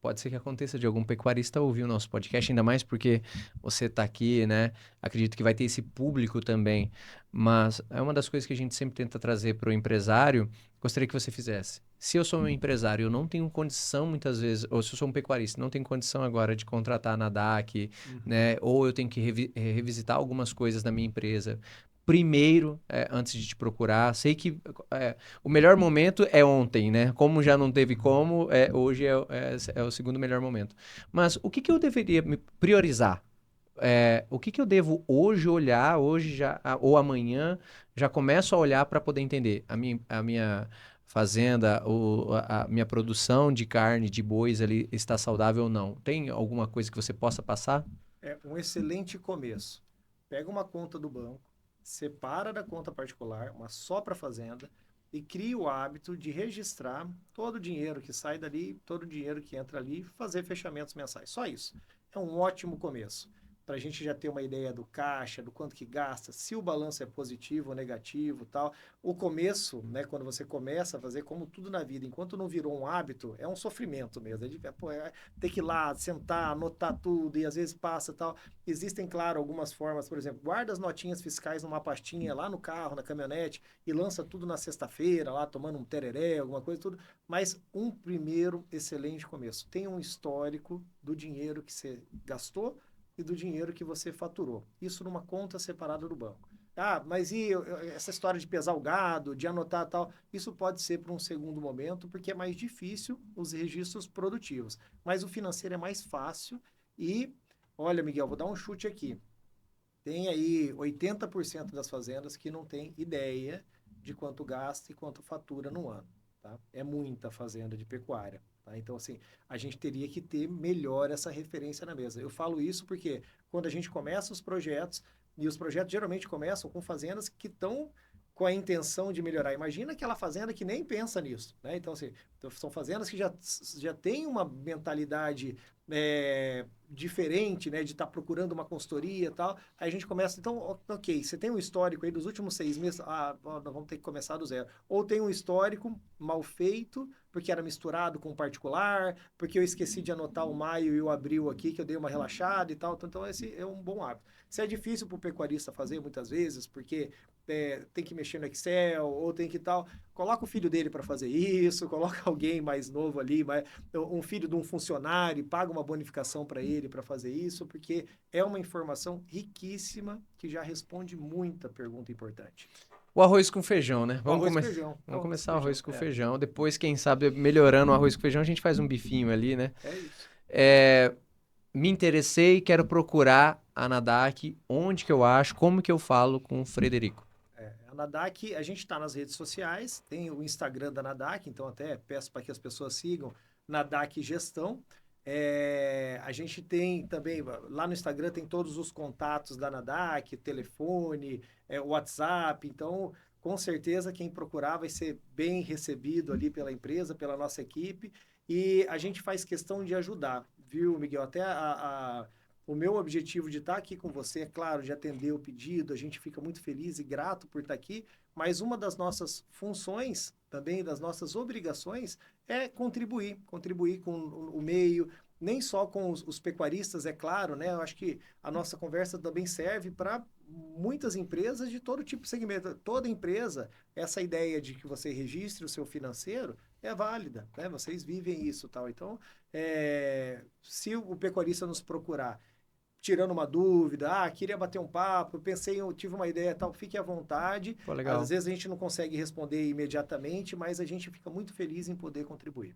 pode ser que aconteça de algum pecuarista ouvir o nosso podcast, ainda mais porque você está aqui, né? Acredito que vai ter esse público também. Mas é uma das coisas que a gente sempre tenta trazer para o empresário. Gostaria que você fizesse. Se eu sou um empresário, eu não tenho condição muitas vezes, ou se eu sou um pecuarista, não tenho condição agora de contratar a NADAC, né? Ou eu tenho que revisitar algumas coisas da minha empresa. Primeiro, antes de te procurar, sei que o melhor momento é ontem, né? Como já não teve como, hoje é o segundo melhor momento. Mas o que que eu deveria me priorizar? O que que eu devo hoje olhar, hoje já, ou amanhã, já começo a olhar para poder entender a minha fazenda, a minha produção de carne, de bois ali está saudável ou não? Tem alguma coisa que você possa passar? É um excelente começo. Pega uma conta do banco, separa da conta particular, uma só para fazenda, e cria o hábito de registrar todo o dinheiro que sai dali, todo o dinheiro que entra ali, fazer fechamentos mensais. Só isso. É um ótimo começo. Para a gente já ter uma ideia do caixa, do quanto que gasta, se o balanço é positivo ou negativo, tal. O começo, né, quando você começa a fazer, como tudo na vida, enquanto não virou um hábito, é um sofrimento mesmo. Ter que ir lá, sentar, anotar tudo, e às vezes passa tal. Existem, claro, algumas formas, por exemplo, guarda as notinhas fiscais numa pastinha lá no carro, na caminhonete, e lança tudo na sexta-feira, lá tomando um tereré, alguma coisa, tudo. Mas um primeiro excelente começo. Tem um histórico do dinheiro que você gastou e do dinheiro que você faturou. Isso numa conta separada do banco. Mas e essa história de pesar o gado, de anotar tal? Isso pode ser para um segundo momento, porque é mais difícil os registros produtivos. Mas o financeiro é mais fácil e, olha, Miguel, vou dar um chute aqui. Tem aí 80% das fazendas que não tem ideia de quanto gasta e quanto fatura no ano. Tá? É muita fazenda de pecuária. Tá? Então, assim, a gente teria que ter melhor essa referência na mesa. Eu falo isso porque quando a gente começa os projetos, e os projetos geralmente começam com fazendas que estão com a intenção de melhorar. Imagina aquela fazenda que nem pensa nisso. Né? Então, assim, são fazendas que já têm uma mentalidade diferente, né, de estar procurando uma consultoria e tal. Aí a gente começa, então, ok, você tem um histórico aí dos últimos 6 meses, nós vamos ter que começar do zero. Ou tem um histórico mal feito, porque era misturado com o particular, porque eu esqueci de anotar o maio e o abril aqui, que eu dei uma relaxada e tal. Então, esse é um bom hábito. Isso é difícil para o pecuarista fazer muitas vezes, porque tem que mexer no Excel, ou tem que tal. Coloca o filho dele para fazer isso, coloca alguém mais novo ali, um filho de um funcionário, e paga uma bonificação para ele para fazer isso, porque é uma informação riquíssima que já responde muita pergunta importante. O arroz com feijão, né? Arroz com feijão. Vamos começar o arroz com feijão. Depois, quem sabe, melhorando o arroz com feijão, a gente faz um bifinho ali, né? É isso. Me interessei, quero procurar a NADAC. Onde que eu acho? Como que eu falo com o Frederico? A NADAC, a gente está nas redes sociais, tem o Instagram da NADAC, então até peço para que as pessoas sigam NADAC Gestão. A gente tem também, lá no Instagram tem todos os contatos da Nadac, telefone, WhatsApp, então com certeza quem procurar vai ser bem recebido ali pela empresa, pela nossa equipe, e a gente faz questão de ajudar, viu, Miguel? Até o meu objetivo de estar aqui com você, é claro, de atender o pedido, a gente fica muito feliz e grato por estar aqui, mas uma das nossas funções, também das nossas obrigações, é contribuir com o meio, nem só com os pecuaristas, é claro, né? Eu acho que a nossa conversa também serve para muitas empresas de todo tipo de segmento. Toda empresa, essa ideia de que você registre o seu financeiro é válida, né? Vocês vivem isso, tal. Então, se o pecuarista nos procurar tirando uma dúvida, queria bater um papo, eu tive uma ideia, tal, fique à vontade. Pô, legal. Às vezes a gente não consegue responder imediatamente, mas a gente fica muito feliz em poder contribuir.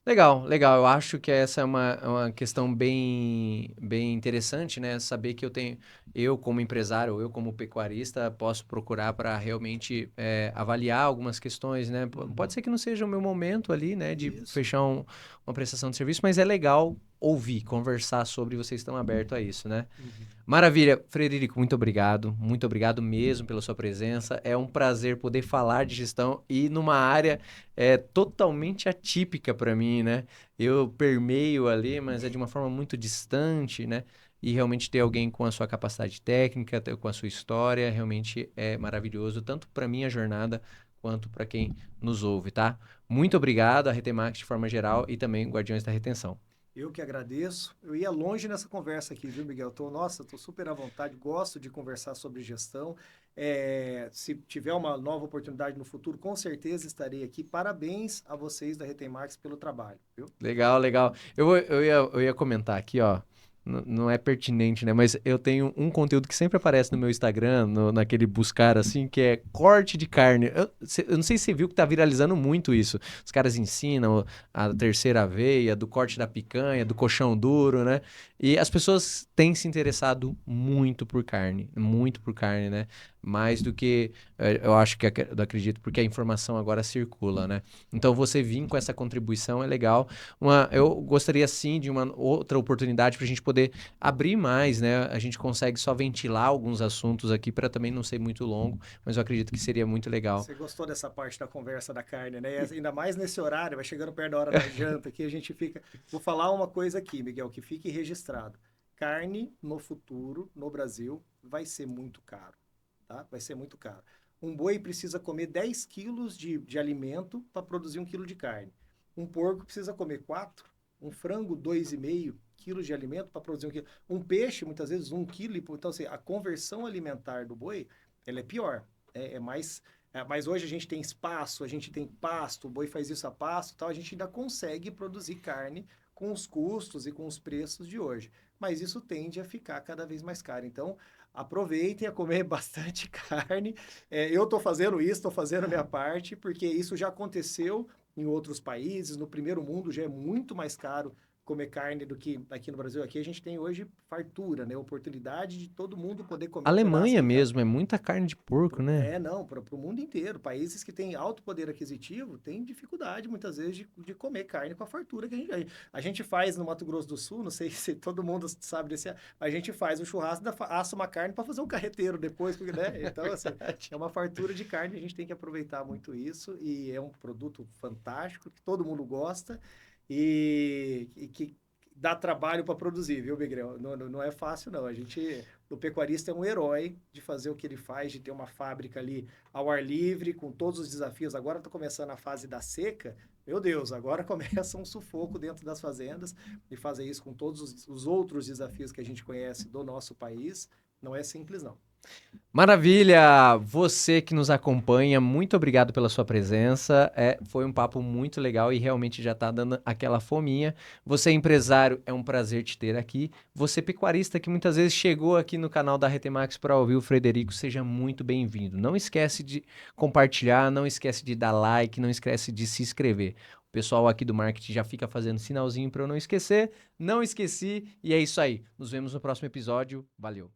Legal, legal. Eu acho que essa é uma questão bem interessante, né? Saber que eu como empresário, eu como pecuarista, posso procurar para realmente avaliar algumas questões, né? Pode ser que não seja o meu momento ali, né? De fechar uma prestação de serviço, mas é legal ouvir, conversar sobre, vocês estão abertos a isso, né? Maravilha. Frederico, muito obrigado mesmo pela sua presença. É um prazer poder falar de gestão e numa área totalmente atípica para mim, né? Eu permeio ali, mas é de uma forma muito distante, né? E realmente ter alguém com a sua capacidade técnica, com a sua história, realmente é maravilhoso, tanto para minha jornada quanto para quem nos ouve, tá? Muito obrigado a Retemax de forma geral e também Guardiões da Retenção. Eu que agradeço. Eu ia longe nessa conversa aqui, viu, Miguel? Tô super à vontade, gosto de conversar sobre gestão. Se tiver uma nova oportunidade no futuro, com certeza estarei aqui. Parabéns a vocês da Retemax pelo trabalho, viu? Legal, legal. Eu ia comentar aqui, ó. Não é pertinente, né? Mas eu tenho um conteúdo que sempre aparece no meu Instagram, naquele buscar assim, que é corte de carne. Eu não sei se você viu que tá viralizando muito isso. Os caras ensinam a terceira veia, do corte da picanha, do colchão duro, né? E as pessoas têm se interessado muito por carne, né? Mais do que eu acho que eu acredito, porque a informação agora circula, né? Então você vir com essa contribuição é legal. Eu gostaria sim de uma outra oportunidade para a gente poder abrir mais, né? A gente consegue só ventilar alguns assuntos aqui para também não ser muito longo, mas eu acredito que seria muito legal. Você gostou dessa parte da conversa da carne, né? E ainda mais nesse horário, vai chegando perto da hora da janta, que a gente fica. Vou falar uma coisa aqui, Miguel, que fique registrado. Carne no futuro, no Brasil, vai ser muito caro, tá? Vai ser muito caro. Um boi precisa comer 10 quilos de alimento para produzir 1 quilo de carne. Um porco precisa comer 4. Um frango, 2,5 quilos de alimento para produzir 1 quilo. Um peixe, muitas vezes, 1 quilo. Então, assim, a conversão alimentar do boi, ela é pior. Mas hoje a gente tem espaço, a gente tem pasto, o boi faz isso a pasto, tal, a gente ainda consegue produzir carne com os custos e com os preços de hoje. Mas isso tende a ficar cada vez mais caro. Então, aproveitem a comer bastante carne. Eu estou fazendo isso, estou fazendo a minha parte, porque isso já aconteceu em outros países. No primeiro mundo já é muito mais caro comer carne do que aqui no Brasil. Aqui a gente tem hoje fartura, né? Oportunidade de todo mundo poder comer um pedaço Alemanha de carne. mesmo, é muita carne de porco, né? Não, para o mundo inteiro. Países que têm alto poder aquisitivo têm dificuldade, muitas vezes, de comer carne com a fartura que a gente faz no Mato Grosso do Sul, não sei se todo mundo sabe desse, a gente faz um churrasco, assa uma carne para fazer um carreteiro depois, né? Então, assim, é uma fartura de carne, a gente tem que aproveitar muito isso, e é um produto fantástico, que todo mundo gosta, e que dá trabalho para produzir, viu, Miguel? Não é fácil, não. O pecuarista é um herói de fazer o que ele faz, de ter uma fábrica ali ao ar livre, com todos os desafios. Agora está começando a fase da seca. Meu Deus, agora começa um sufoco dentro das fazendas, e fazer isso com todos os outros desafios que a gente conhece do nosso país, não é simples, não. Maravilha! Você que nos acompanha, muito obrigado pela sua presença. Foi um papo muito legal e realmente já está dando aquela fominha. Você empresário, é um prazer te ter aqui. Você pecuarista que muitas vezes chegou aqui no canal da Retemax para ouvir o Frederico, seja muito bem-vindo. Não esquece de compartilhar, não esquece de dar like, não esquece de se inscrever. O pessoal aqui do marketing já fica fazendo sinalzinho para eu não esquecer. Não esqueci e é isso aí. Nos vemos no próximo episódio. Valeu!